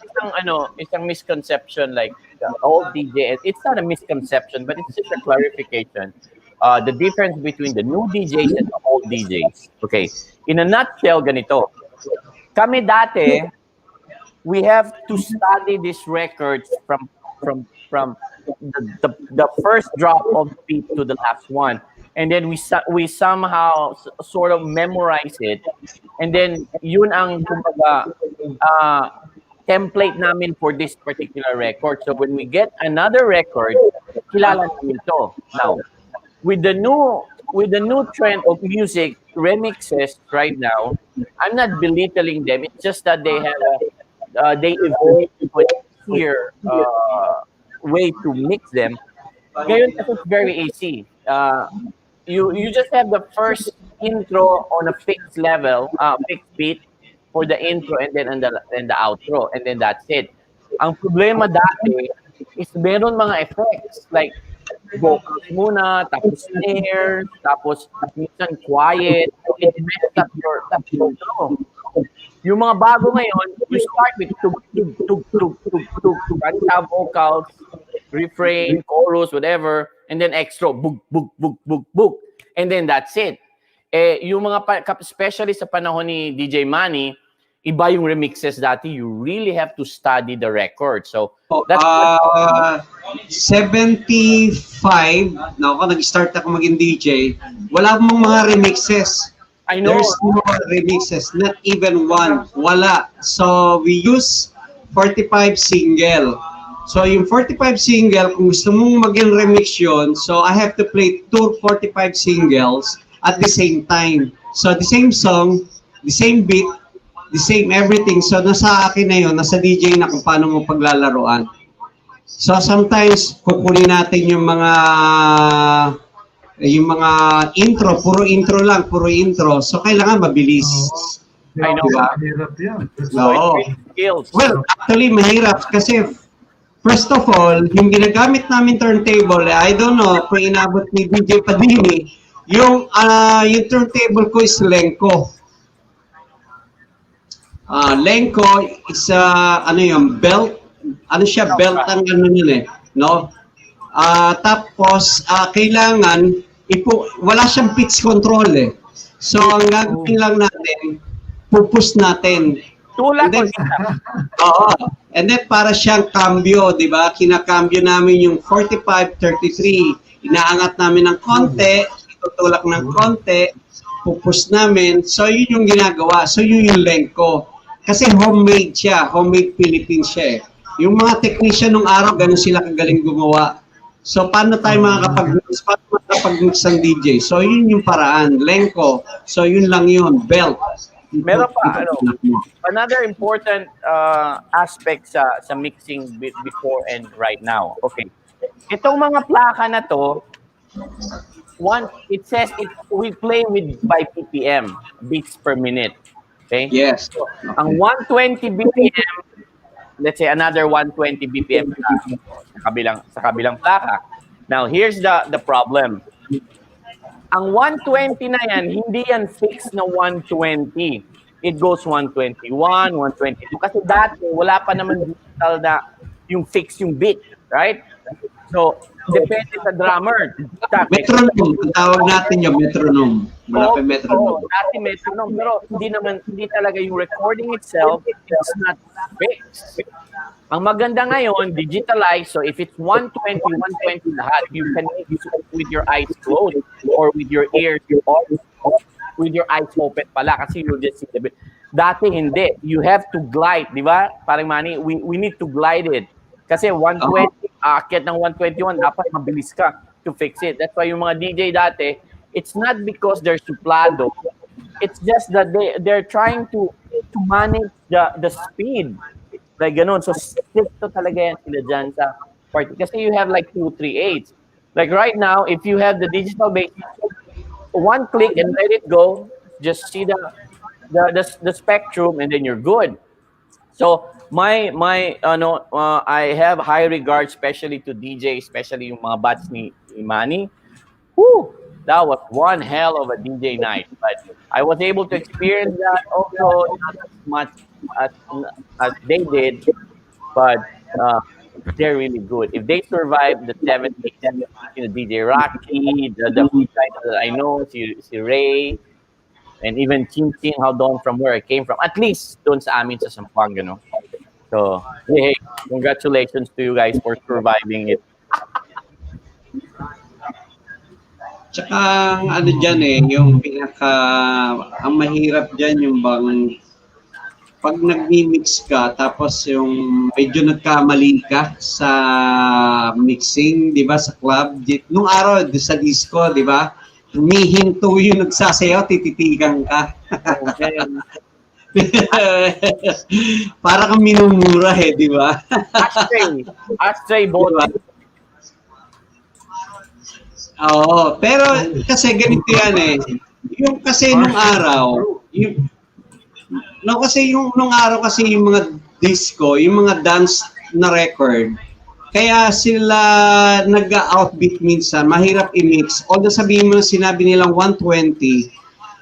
isang misconception like the old DJ. It's not a misconception, but it's just a clarification. The difference between the new DJs and the old DJs. Okay. In a nutshell, ganito. Kami dati, we have to study these records from the first drop of the beat to the last one, and then we somehow sort of memorize it, and then yun ang kumbaga template namin for this particular record. So when we get another record, kilala namin ito. Now, with the new trend of music remixes right now, I'm not belittling them. It's just that they have they evolved to a easier way to mix them. Ngayon, it's very easy. You just have the first intro on a fixed level, fixed beat for the intro, and then the outro, and then that's it. Ang problema dati is meron mga effects like vocals muna, tapos snare, tapos minsan quiet. It messed up your flow. Yung mga bago ngayon, you start with tug, tug, tug, tug, tug, tug, tug, kanta, vocals, refrain, chorus, whatever, and then extra, bug, bug, bug, bug, bug. And then that's it. Yung mga, especially sa panahon ni DJ Manny, iba yung remixes dati. You really have to study the record. So, that's 75, na ako nag-start ako maging DJ, wala mong mga remixes. I know. There's no remixes, not even one. Wala. So, we use 45 single. So, yung 45 single, kung gusto mong maging remix yun, so I have to play 2 45 singles at the same time. So, the same song, the same beat, the same everything. So, nasa akin na yun, nasa DJ na kung paano mo paglalaroan. So, sometimes, kukunin natin yung mga intro, puro intro lang, puro intro. So, kailangan mabilis. I know. Mahirap yan. No. Well, actually, mahirap kasi first of all, yung ginagamit namin turntable, I don't know kung inabot ni DJ Padini, yung turntable ko is Lenko. Lenko is belt. Ano siya, belt ang ano yun no? Tapos, kailangan, wala siyang pitch control So, ang gagawin lang natin, pupus natin. Tulak ko. Oo. And then, para siyang cambio, di ba? Kinakambyo namin yung 45-33. Inaangat namin ng konti, itutulak ng konti, pupus namin. So, yun yung ginagawa. So, yun yung Lenko. Kasi homemade siya. Homemade Philippine siya Yung mga technician nung araw, ganun sila kagaling gumawa. So, paano tayo makakapag-mix? Paano makakapag-mix ng DJ? So, yun yung paraan. Lenko. So, yun lang yun. Belt. Meron pa, another important aspect sa mixing before and right now. Okay. Itong mga plaka na to, it says we play with by BPM, beats per minute. Okay? Yes. So, ang 120 BPM, let's say another 120 BPM sa kabilang plaka. Now, here's the problem. Ang 120 na yan, hindi yan fixed na 120. It goes 121, 122. Kasi dati, wala pa naman digital na yung fix yung beat. Right? So, depende sa drummer. Metronome. Ang tawag natin yung metronome. Wala pa metronome. Dati metronome. Pero hindi talaga yung recording itself, it's not fixed. Ang maganda ngayon, digitalized. So if it's 120, 120 lahat, you can make it with your eyes closed or with your ears open, with your eyes open pala kasi you'll just see the bit. Dati hindi. You have to glide, di ba? Parang Manny, we need to glide it. Kasi 120, aakyat ng 121, dapat mabilis ka to fix it. That's why yung mga DJ dati, it's not because they're suplado. It's just that they're trying to manage the speed. Like ganun. So, stick to talaga yan sila dyan sa party. Kasi you have like 2, 3, 8. Like right now, if you have the digital bass, one click and let it go, just see the spectrum and then you're good. So, I have high regard especially to DJ, especially yung mga bats ni Manny. Whew! That was one hell of a DJ night. But I was able to experience that also not as much as they did, but they're really good. If they survive the 70s, DJ Rocky, the guys that I know, si Ray, and even Chin Chin, how down from where I came from, at least doon sa amin sa Zamboanga, no? So, hey, congratulations to you guys for surviving it. Tsaka ano dyan yung ang mahirap dyan yung bang pag nag-mix ka tapos yung medyo nagkamali ka sa mixing, di ba, sa club. Nung araw, sa disco, di ba, humihinto yung nagsasayaw, tititigan ka. Para kang minumura di ba? Ashtray both. Oo, pero kasi ganito yan Yung kasi nung araw, nung araw kasi yung mga disco, yung mga dance na record, Kaya sila nag-outbeat minsan, mahirap i-mix. Although sabihin mo na sinabi nilang 120,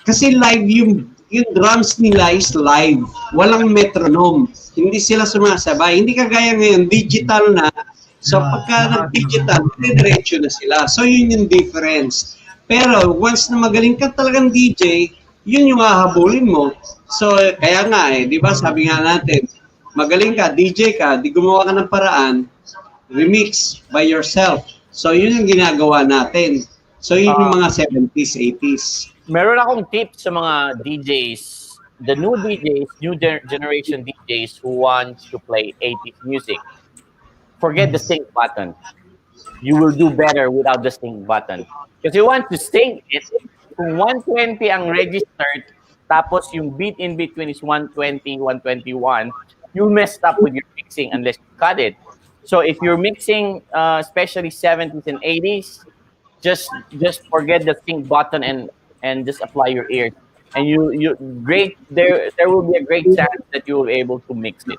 kasi live yung drums nila is live. Walang metronome. Hindi sila sumasabay. Hindi kagaya ngayon, digital na. So pagka nag-digital, diretso na sila. So yun yung difference. Pero once na magaling ka talagang DJ, yun yung hahabulin mo. So kaya nga di ba sabi nga natin, magaling ka, DJ ka, di gumawa ka ng paraan, remix by yourself. So yun yung ginagawa natin. So yun yung mga 70s, 80s. Meron akong tip sa mga DJs, the new DJs, generation DJs who wants to play 80s music. Forget the sync button. You will do better without the sync button. Because you want to sync it, kung 120 ang registered, tapos yung beat in between is 120, 121, you messed up with your mixing unless you cut it. So if you're mixing, especially 70s and 80s, just forget the sync button and just apply your ears. And there will be a great chance that you will be able to mix it.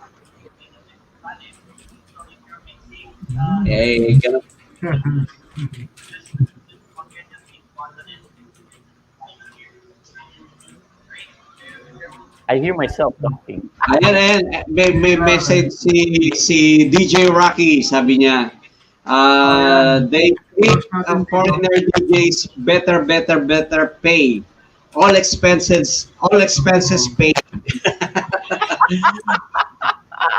Hey, I hear myself talking. Ayan. May message si DJ Rocky, sabi niya. They treat foreigner DJs better pay. All expenses paid.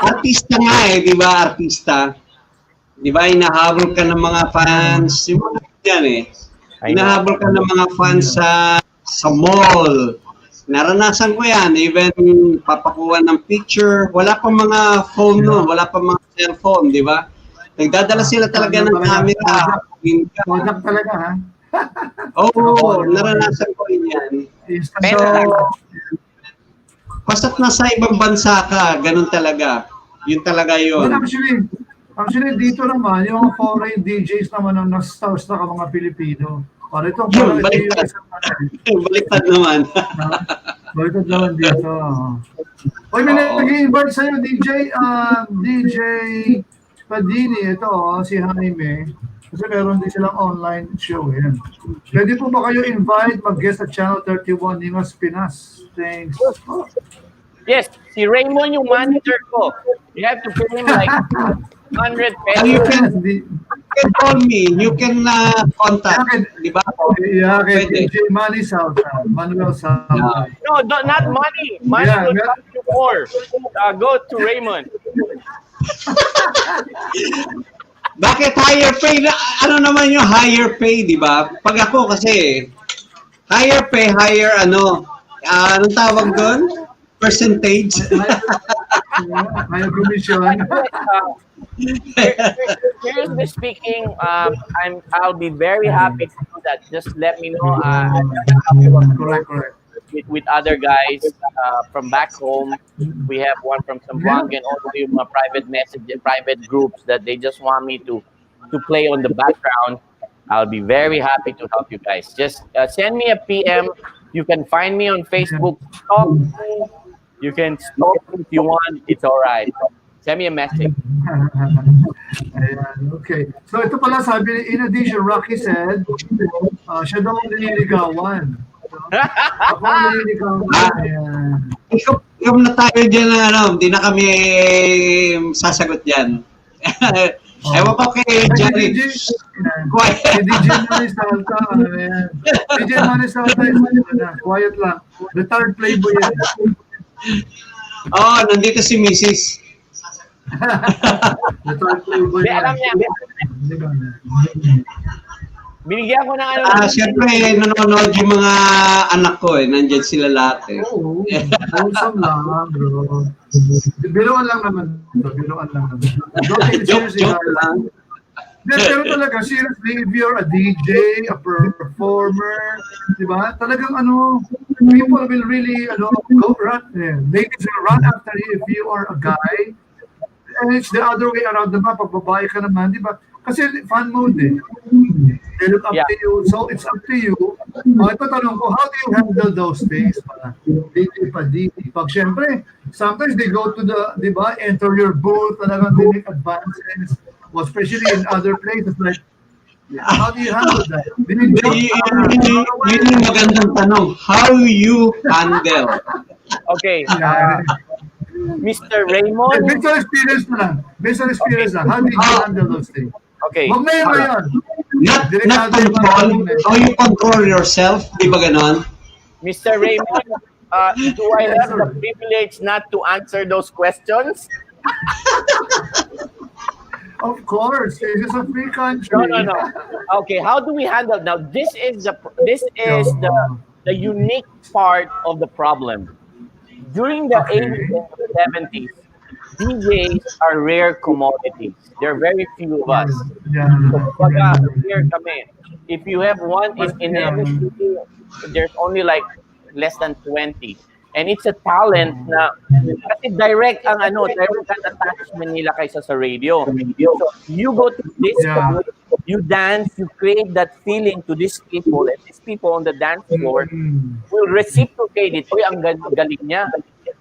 Artista nga di ba? Artista. Di ba, inahabol ka ng mga fans. Yung mga yan Inahabol ka ng mga fans sa mall. Naranasan ko yan. Even papakuha ng picture. Wala pa mga phone noon. Wala pa mga cellphone, di ba? Nagdadala sila talaga ng camera. Product talaga, ha? Oo, naranasan ko rin yan. So, basta't nasa ibang bansa ka, ganun talaga. Yun talaga yun. Actually, dito naman, yung foreign DJs naman ang na-stars na ka mga Pilipino. Para itong baliktad naman. Baliktad naman dito. Oy, may nag-i-invite sa'yo, DJ Padini. Ito, si Jaime. Kasi meron din silang online show. Yan. Pwede po ba kayo invite mag-guest at Channel 31 Nimas Pinas? Thanks. Yes, si Raymond yung manager ko. You have to pay him like 100 pesos. You can call me. You can contact. Di ba? Yeah, DJ Manny Salta. Manuel Salta. No, not money. Money will come to more. Go to Raymond. Bakit higher pay? Ano naman yung higher pay, di ba? Pag ako kasi, higher pay, anong tawag doon? Percentage? Higher commission. Seriously speaking, I'll be very happy to do that. Just let me know. Correct. With other guys from back home. We have one from Zamboanga and also yung mga private groups that they just want me to play on the background. I'll be very happy to help you guys. Just send me a PM. You can find me on Facebook. You can stalk me if you want. It's all right. Send me a message. Okay. So ito pala sabi, in addition, Rocky said, siya daw ang nililigawan. Ako ang nililigawan. Ikaw na tayo dyan hindi na kami sasagot dyan. Ewan ko kay Jerry. DJ Manny Salta. DJ Manny Salta, quiet lang. Retired playboy yan. Nandito si Mrs. Retired playboy yan. Alam niya. Binigyan ko ng Siyempre, nanonood yung mga anak ko Nandyan sila lahat Oo. Wholesome lang, bro. Biruan lang naman. Joke lang. Pero talaga, seriously, if you're a DJ, a performer, di ba? Talagang people will really, go run. Ladies will run after you if you are a guy. And it's the other way around naman, pag babae ka naman, di ba? Kasi fan mode They look up to you. So it's up to you. Ito tanong ko, how do you handle those things? Pag syempre, sometimes they go to the, di ba, enter your booth, talagang they make advances. Well, especially in other places like, how do you handle that? Do you Yun joke? yung magandang tanong. How you handle? Okay, Yeah. Mr. Raymond. Based on experience na lang. Based on experience na. How did you handle those things? Okay. Huwag ngayon. Not control. How you control yourself. Di ba ganon? Mr. Raymond, do I have the privilege not to answer those questions? Of course, this is a free country. No. Okay, how do we handle now? This is the unique part of the problem. During the 80s and 70s, DJs are rare commodities. There are very few of us. So, baga, here kami. If you have one, in every city, there's only like less than 20. And it's a talent na kasi direct ang attachment nila kaysa sa radio. So you go to this, you dance, you create that feeling to these people, and these people on the dance floor will reciprocate it. Uy, ang galing niya.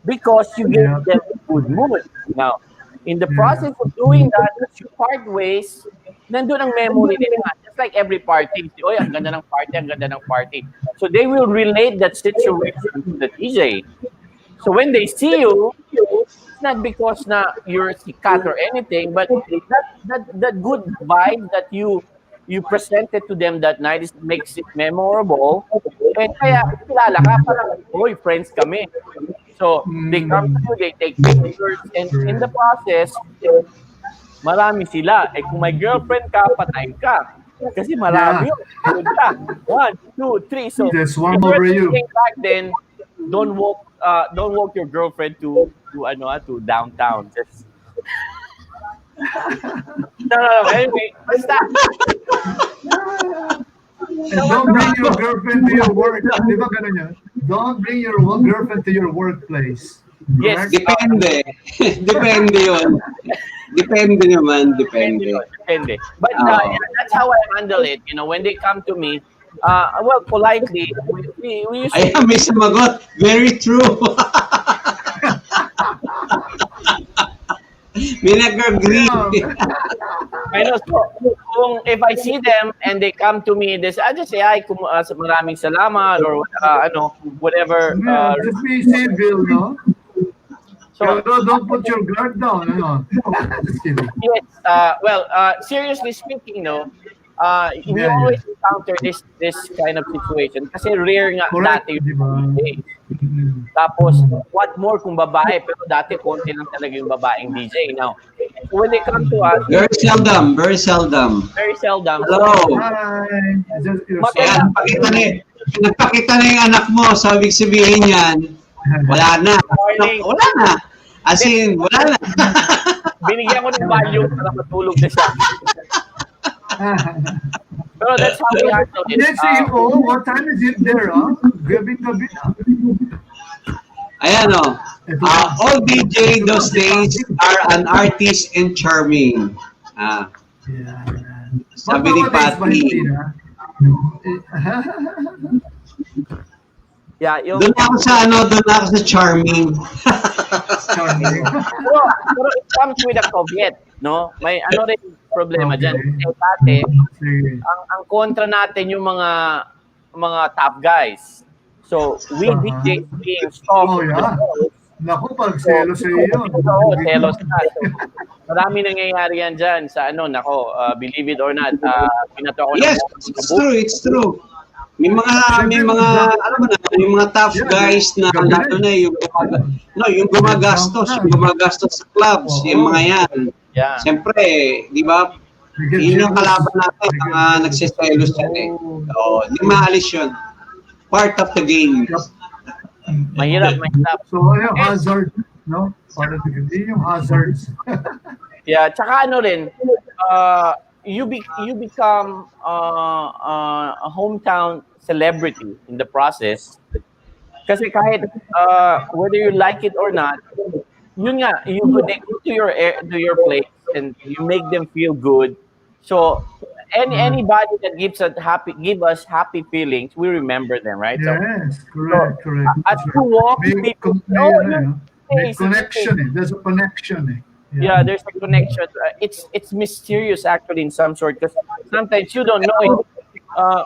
Because you give them a good mood. Now, in the process of doing that, as you part ways, nandun ang memory nila. Just like every party. Oy, ang ganda ng party. So they will relate that situation to the DJ. So when they see you, it's not because na you're sikat or anything, but that good vibe that you presented to them that night makes it memorable. And kaya kilala ka, parang, oy, friends kami. So they come to you, they take pictures, and in the process, marami sila. Eh kung may girlfriend ka, patay ka. Kasi marami yun. 1, 2, 3. So there's one over you. Back then, don't walk your girlfriend to downtown. Just no. Anyway, stop. And don't bring your girlfriend to your work. Di ba ganun yun? Don't bring your girlfriend to your workplace. Yes. Depende. Depende yun. Depende naman. Depende. But that's how I handle it. You know, when they come to me, well, politely, we usually... Ayan, may sumagot. Very true. May nag-agree. I know. So, if I see them and they come to me, I just say, ay, maraming salamat or whatever. Just be civil, no? So don't put your guard down. Just kidding. Yes. Seriously speaking, no, we always encounter this kind of situation. Kasi rare nga dati yung DJ. Tapos, what more kung babae, pero dati konti lang talaga yung babaeng DJ. Now, when they come to us... Very seldom. Hello. Hi. Ayan, nagpakita na yung anak mo. So, ibig sabihin yan, wala na. Wala na. As in, wala na. Binigyan ko ng value para matulog na siya. Pero that's how we handle it. Let's see, what time is it there, Gabi na. Ayan, all DJ those days are an artist and charming. Sabi ni Pati. Yeah, doon ako sa charming. pero it comes with a caveat, no? May rin problema dyan. Dati, ang kontra natin yung mga top guys. So, we DJs being soft. Naku, pag selos sa iyo. Selos na. So, marami nangyayari yan dyan sa believe it or not, pinato ako. Yes, it's true. May mga tough guys na yung gumagastos sa clubs, yung mga yan. Yeah. Siyempre, di ba? Yun yung kalaban natin, nagsiselos yan eh. Hindi maalis yun. Part of the game. Mahirap. So, yung hazard, no? Part of the game, yung hazards. Yeah, tsaka rin, you become a hometown celebrity in the process. Kasi kahit whether you like it or not, yun nga, they go to your place and you make them feel good. So anybody that give us happy feelings, we remember them, right? Yes, correct. As you walk, Make connection. There's a connection. Yeah, there's a connection. It's mysterious actually in some sort because sometimes you don't know it.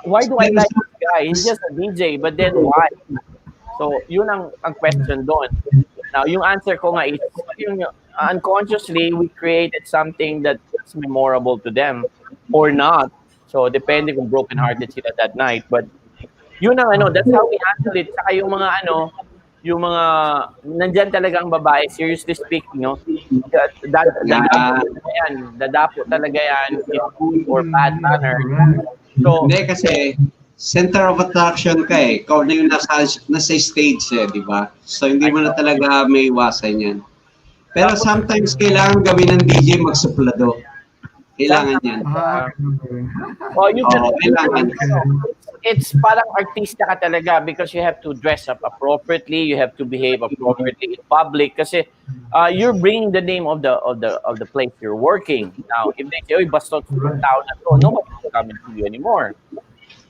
Why do I like this guy? He's just a DJ, but then why? So yun ang question doon. Now yung answer ko nga is yung unconsciously we created something that's memorable to them or not. So depending kung broken-hearted sila that night, but yun ang that's how we handle it. Saka yung mga yung mga nandyan talagang babae, seriously speaking, dadapo talaga yan in good or bad manner. So, hindi kasi center of attraction ka eh. Ikaw na yung nasa stage eh, di ba? So hindi mo na talaga may iwasan yan. Pero sometimes kailangan gawin ng DJ magsuplado. Kailangan yan. Kailangan. It's parang artista ka talaga because you have to dress up appropriately, you have to behave appropriately in public kasi you're bringing the name of the place you're working. Now, if they say, "Oy, bastos ng tao na to," nobody will come to you anymore.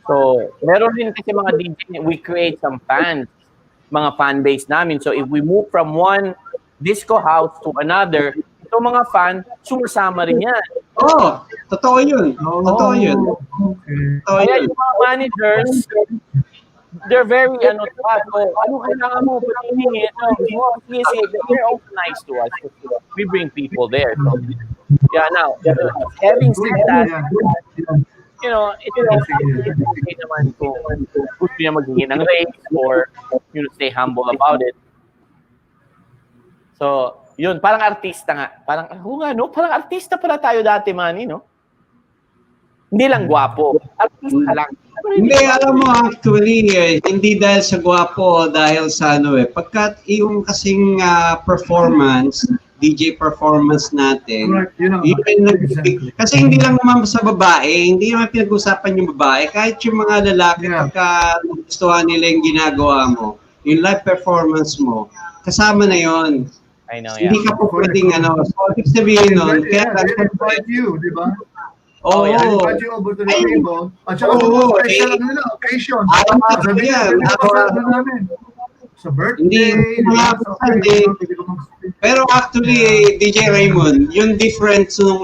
So, meron din kasi mga DJ, we create some fans, mga fan base namin. So, if we move from one disco house to another, ito mga fan, sumasama rin yan. Oh, totoo yun. Totoo yun. Kaya yung mga managers, they're very, ano kailangan mo, Padini, they're also nice to us. We bring people there. So, yeah, now, having said that, it's okay naman kung gusto niya maghingi ng raise or, stay humble about it. So, yun, parang artista nga. Parang artista pala tayo dati, Manny, no? Hindi lang gwapo. Artista lang. Hindi, alam mo, actually, hindi dahil sa gwapo, dahil sa pagkat yung kasing performance, DJ performance natin, kasi hindi lang naman sa babae, hindi naman pinag-usapan yung babae, kahit yung mga lalaki, pagka gustuhan nila yung ginagawa mo, yung live performance mo, kasama na yon. I know, yeah. Hindi ka po pwedeng so ibig sabihin nun, kaya invite you, di ba? Oo. Invite you over to the table. At saka special occasion. Sa birthday. Pero actually, DJ Raymond, yung difference nung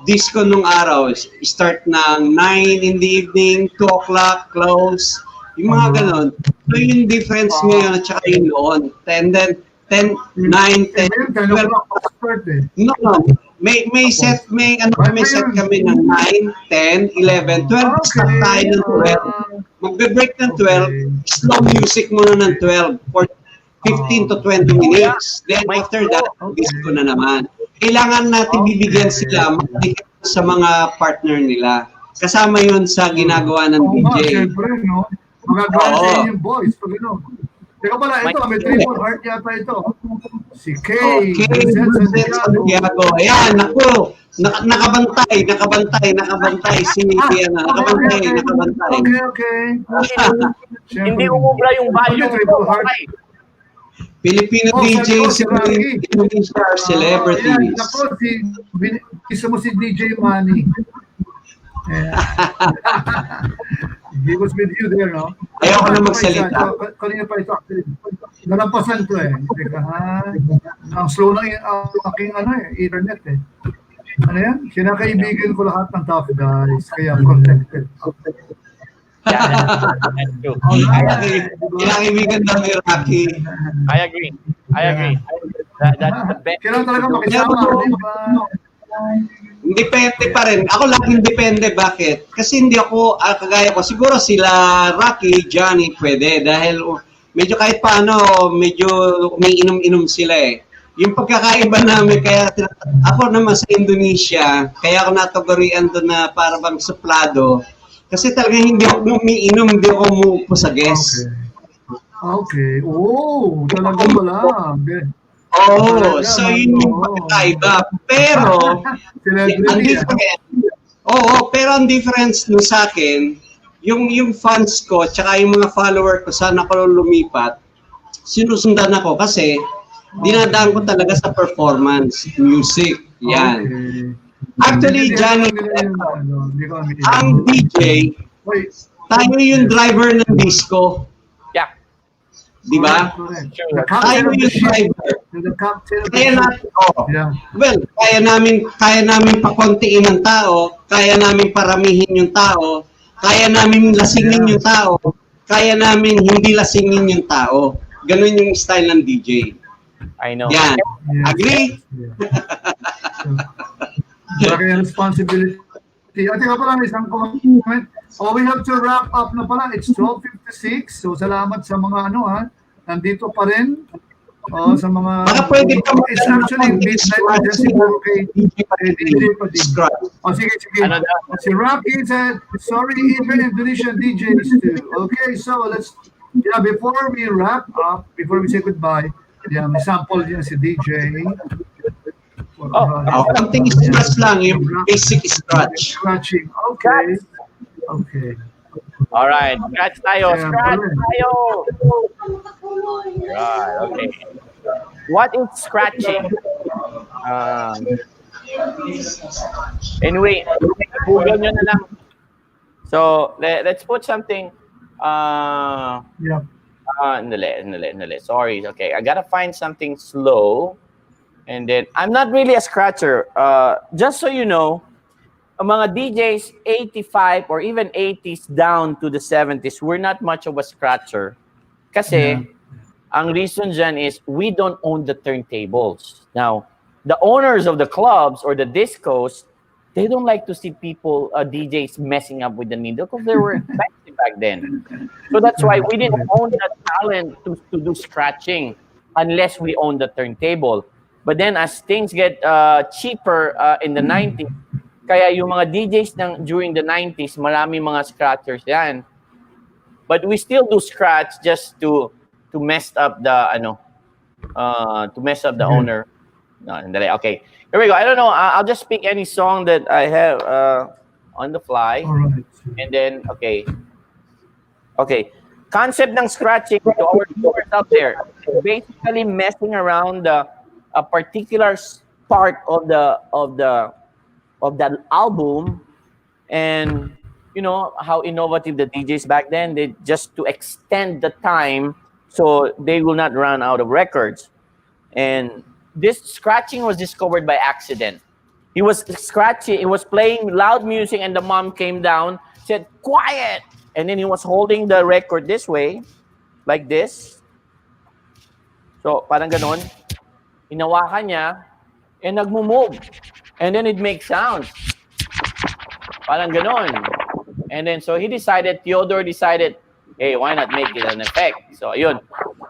disco nung araw, start ng 9 in the evening, 2 o'clock, close, yung mga ganon. So yung difference ngayon at saka yung noon. And then, 10, 9, 10, 12. No. May set kami ng 9, 10, 11, 12. Start tayo ng 12. Magbe-break ng 12. Slow music muna ng 12 for 15 to 20 minutes. Then after that, disco na naman. Kailangan natin bibigyan sila sa mga partner nila. Kasama yun sa ginagawa ng DJ. Siyempre, no? Magagawa yung boys. Teka pala, ito, may triple heart yata ito. Si Kay. Santiago. Ayan, naku. Nakabantay. Si nakabantay. Okay. Hindi umubra yung value. Filipino DJs in Indonesia are celebrities. Naku, isa mo si DJ Manny. He was with you there, no? Ayaw ko na magsalita. Kanina pa ito, actually. Nalampasan ko eh. Teka, ang slow lang yung aking internet eh. Ano yan? Kinakaibigan ko lahat ng tough guys, kaya protected. That's true. Kinakaibigan daw ni Rocky. I agree. That's the best. Kailangan talaga makisama. Depende pa rin. Ako laging depende. Bakit? Kasi hindi ako, kagaya ko, siguro sila Rocky, Johnny, pwede. Dahil medyo kahit paano, medyo may inom-inom sila eh. Yung pagkakaiba namin, kaya ako naman sa Indonesia, kaya ako natugurian doon na para bang suplado. Kasi talagang hindi ako umiinom, hindi ako umuupo sa guest. Okay. Oh, talaga wala. So yun yung pagkakaiba. Pero, ang difference no sa akin, yung fans ko, tsaka yung mga follower ko, saan ako lumipat, sinusundan ako kasi dinadaan ko talaga sa performance, music, yan. Actually, Johnny, ang DJ, tayo yung driver ng disco. Di ba? Correct. Sure. The Tayo captain of the yung ship. driver. The captain of the Kaya ship. natin, Yeah. well, kaya namin pakontiin ang tao, kaya namin paramihin yung tao, kaya namin lasingin yung tao, kaya namin hindi lasingin yung tao. Ganun yung style ng DJ. I know. Yan. Yeah. Agree? Malaki ang responsibility. At nga pala, isang comment. Oh, we have to wrap up na pala. It's 12:56. So, salamat sa mga nandito pa rin. Oh, sa mga... Baka pwede ka It's actually midnight na dyan siguro kay DJ Padini. Oh, sige. Ano daw? Si Rocky said, sorry, even Indonesian DJs too. Okay, so before we wrap up, before we say goodbye, may sample dyan si DJ. Something scratch lang, yung basic scratch. Scratching. Okay. All right. Scratch tayo. Yeah, Scratch correct. tayo. Right. Okay. What is scratching? Anyway, Google nyo na lang. So, let's put something. Nali. Sorry. Okay. I gotta find something slow. And then, I'm not really a scratcher. Just so you know, ang mga DJs 85 or even 80s down to the 70s, we're not much of a scratcher. Kasi, ang reason dyan is we don't own the turntables. Now, the owners of the clubs or the discos, they don't like to see people, DJs messing up with the needle because they were expensive back then. So that's why we didn't own that talent to do scratching unless we own the turntable. But then as things get cheaper in the 90s, kaya yung mga DJs during the 90s, marami mga scratchers yan. But we still do scratch just to mess up the owner. No, okay. Here we go. I don't know. I'll just pick any song that I have on the fly. All right. And then okay. Concept ng scratching to our viewers out there. Basically messing around a particular part of that album, and you know how innovative the DJs back then, they just to extend the time so they will not run out of records. And this scratching was discovered by accident. He was playing loud music, and the mom came down, said quiet, and then he was holding the record this way like this, so parang ganon. Hinawakan niya, and nagmo-move. And then it makes sound. Parang ganon. And then, so Theodore decided, hey, why not make it an effect? So, ayun.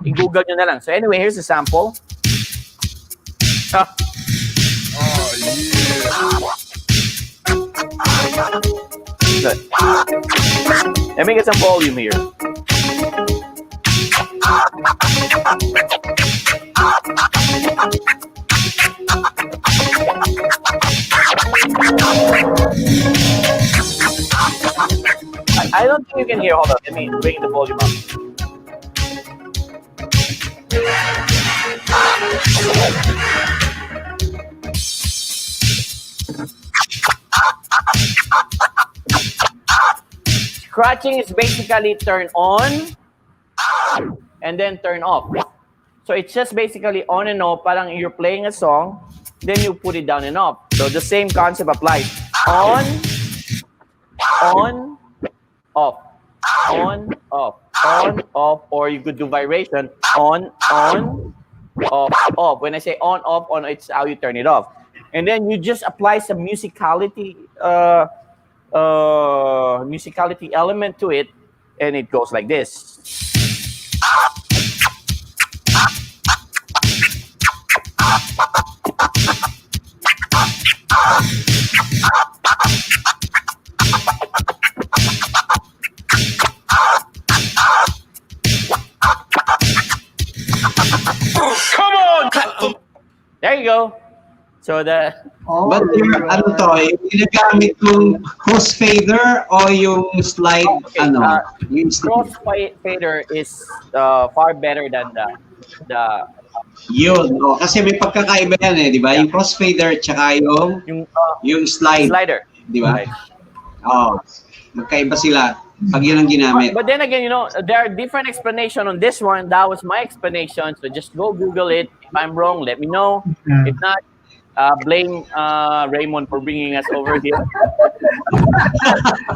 I-google nyo na lang. So, anyway, here's the sample. Good. Let me get some volume here. I don't think you can hear. Hold on. Let me bring the volume up. Scratching is basically turn on and then turn off. So it's just basically on and off. Parang you're playing a song, then you put it down and off. So the same concept applies. On, off, on, off, or you could do vibration. On, off, off. When I say on, it's how you turn it off. And then you just apply some musicality element to it, and it goes like this. Come on! There you go. So the... But yung yung ginagamit mong crossfader o yung slide, yung crossfader is far better than the yun, kasi may pagkakaiba yan di ba? Yung crossfader tsaka yung slide. Slider. Di ba? Magkaiba sila. Pag yun ang ginamit. But then again, there are different explanations on this one. That was my explanation. So just go Google it. If I'm wrong, let me know. If not, blame Raymond for bringing us over here.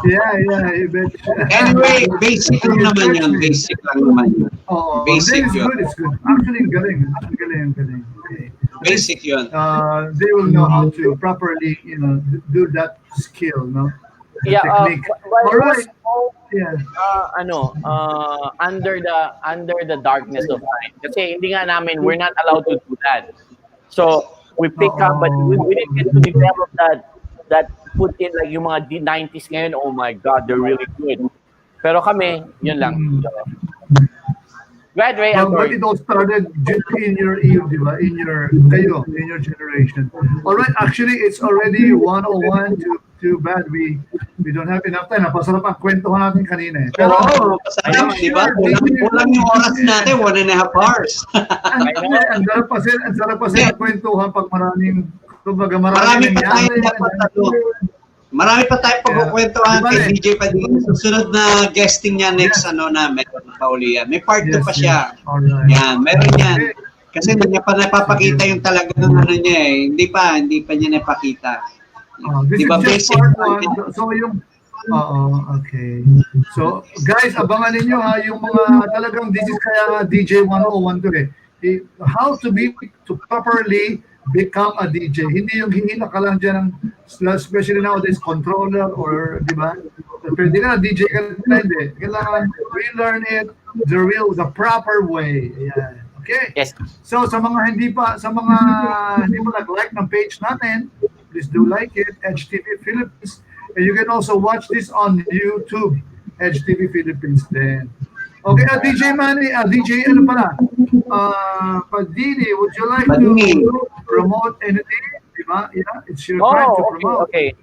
I bet. Anyway, basic lang naman yun. Basic lang naman yun. Basic it's yun. good, it's good. Actually, galing. Okay. Basic yun. They will know how to properly, do that skill, no? The Yeah, technique. but All right. Yeah. Under the darkness of night. Kasi hindi nga namin, we're not allowed to do that. So we pick up, but we didn't get to develop that put in like yung mga D90s ngayon. Oh my God, they're really good. Pero kami, yun lang. Right, Ray, I'm But sorry. it all started in your di ba? In your generation. All right, actually, it's already 1:01. Too bad we don't have enough time. Napasarap ang kwentuhan natin kanina. Pero, Pasarap, di ba? Kulang yung oras natin, 1.5 hours. ang sarap kasi ang kwentuhan pag maraming Marami pa tayong Marami pa tayong pagkukwentuhan kay DJ Padini. Susunod na guesting niya next namin, Paulian. May part 2 pa siya. Yan, meron yan. Kasi hindi niya pa napapakita yung talaga ng niya eh. Hindi pa niya napakita. This diba, is just part 1. So yung okay. So guys, abangan ninyo yung mga talagang this is kaya nga DJ 101 to how to properly become a DJ. Hindi yung hihila ka lang dyan especially nowadays controller or di ba? Pwede ka na DJ ka na hindi. Kailangan relearn it the proper way. Ayan. Okay? Yes. So sa mga hindi pa nag-like ng page natin, please do like it, HTV Philippines. And you can also watch this on YouTube, HTV Philippines then. Okay, DJ Manny, DJ Padini, would you like to promote anything? Diba? Yeah, it's your time to promote. Okay.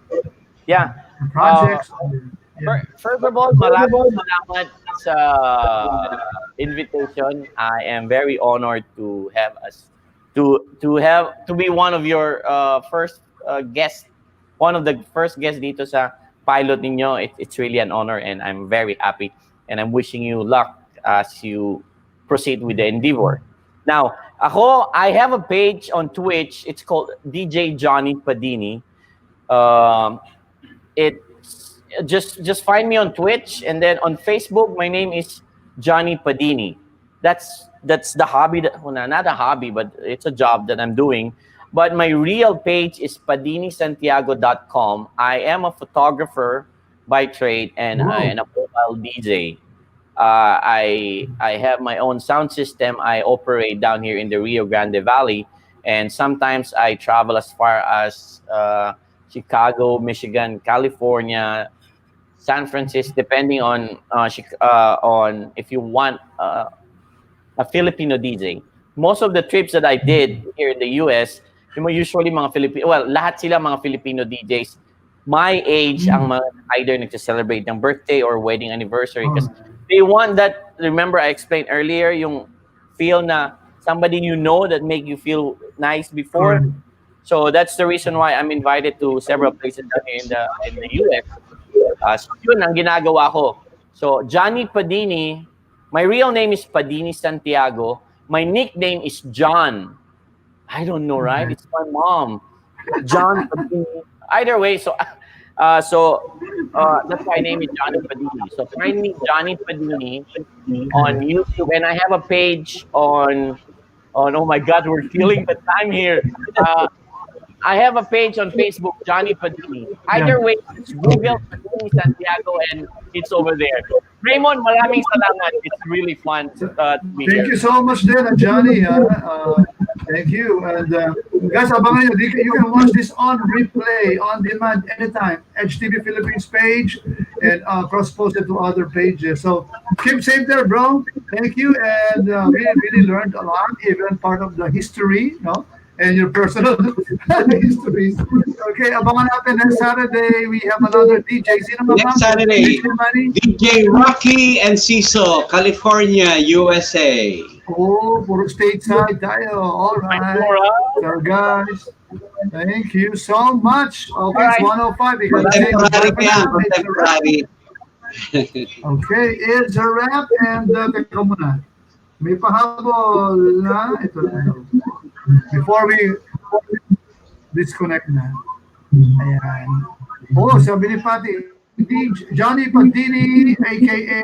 Yeah. Projects. First of all, maraming salamat sa invitation. I am very honored to have us to be one of your first guest, one of the first guests dito sa pilot ninyo. It's really an honor and I'm very happy and I'm wishing you luck as you proceed with the endeavor. Now, I have a page on Twitch. It's called DJ Johnny Padini. It's just find me on Twitch, and then on Facebook, my name is Johnny Padini. That's the hobby not a hobby, but it's a job that I'm doing. But my real page is padinisantiago.com. I am a photographer by trade and a mobile DJ. I have my own sound system. I operate down here in the Rio Grande Valley, and sometimes I travel as far as Chicago, Michigan, California, San Francisco, depending on if you want a Filipino DJ. Most of the trips that I did here in the US, usually mga Filipino, lahat sila mga Filipino DJs. My age ang mga either nagse-celebrate ng birthday or wedding anniversary because they want that, remember I explained earlier, yung feel na somebody that make you feel nice before. So that's the reason why I'm invited to several places in the US. So yun ang ginagawa ko. So Johnny Padini, my real name is Padini Santiago. My nickname is John. I don't know, right? It's my mom. John Padini. Either way, so that's why I name it Johnny Padini. So find me Johnny Padini on YouTube, and I have a page on oh my God, we're killing the time here. I have a page on Facebook, Johnny Padini. Either way, it's Google Padini Santiago, and it's over there. Raymond, maraming salamat. It's really fun to be here. Thank you so much, Johnny. Thank you. And guys, abangan nyo. You can watch this on replay, on demand, anytime. HTV Philippines page and cross-posted to other pages. So keep safe there, bro. Thank you. And we really learned a lot, even part of the history, and your personal histories. Okay, abangan natin next Saturday. We have another DJ. Next Saturday, DJ Rocky and Ciso, California, USA. Oh, puro stateside tayo. All right. So guys, thank you so much. Okay, it's 1:05. Contemporary. Okay, it's a wrap and teka muna. May pahabol na. Ito na. Before we disconnect na. Ayan. Oh, sabi ni Pati, Johnny Padini, aka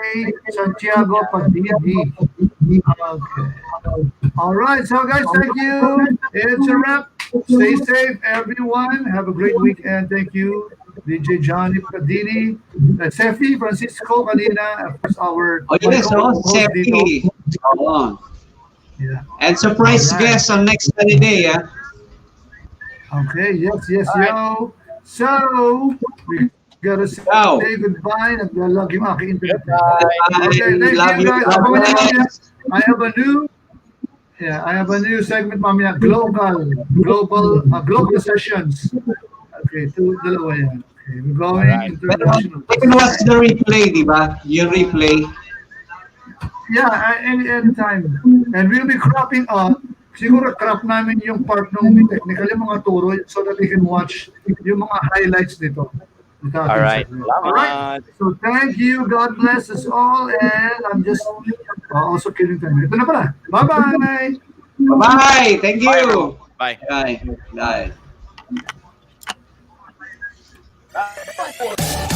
Santiago Padini. Okay. All right, so guys, thank you. It's a wrap. Stay safe, everyone. Have a great weekend. Thank you, DJ Johnny Padini, Sephy Francisco kanina, of course, our Sephy. Oh. Yeah. And surprise guest on next Saturday, yeah. Okay, yes, yo. So, we gotta say goodbye. Naglalag yung aking internet. Okay, thank you guys. I have a new segment mamaya, global sessions. Okay, dalawa yan. Okay, we're going international. You can watch the replay, di ba? Yung replay. Yeah, anytime. And we'll be cropping up. Siguro crop namin yung part ng technical, yung mga turo, so that we can watch yung mga highlights nito. All right. So thank you. God bless us all. And I'm just also killing time. Ito na pala. Bye-bye. Bye-bye. Thank you. Bye. Bye. Bye.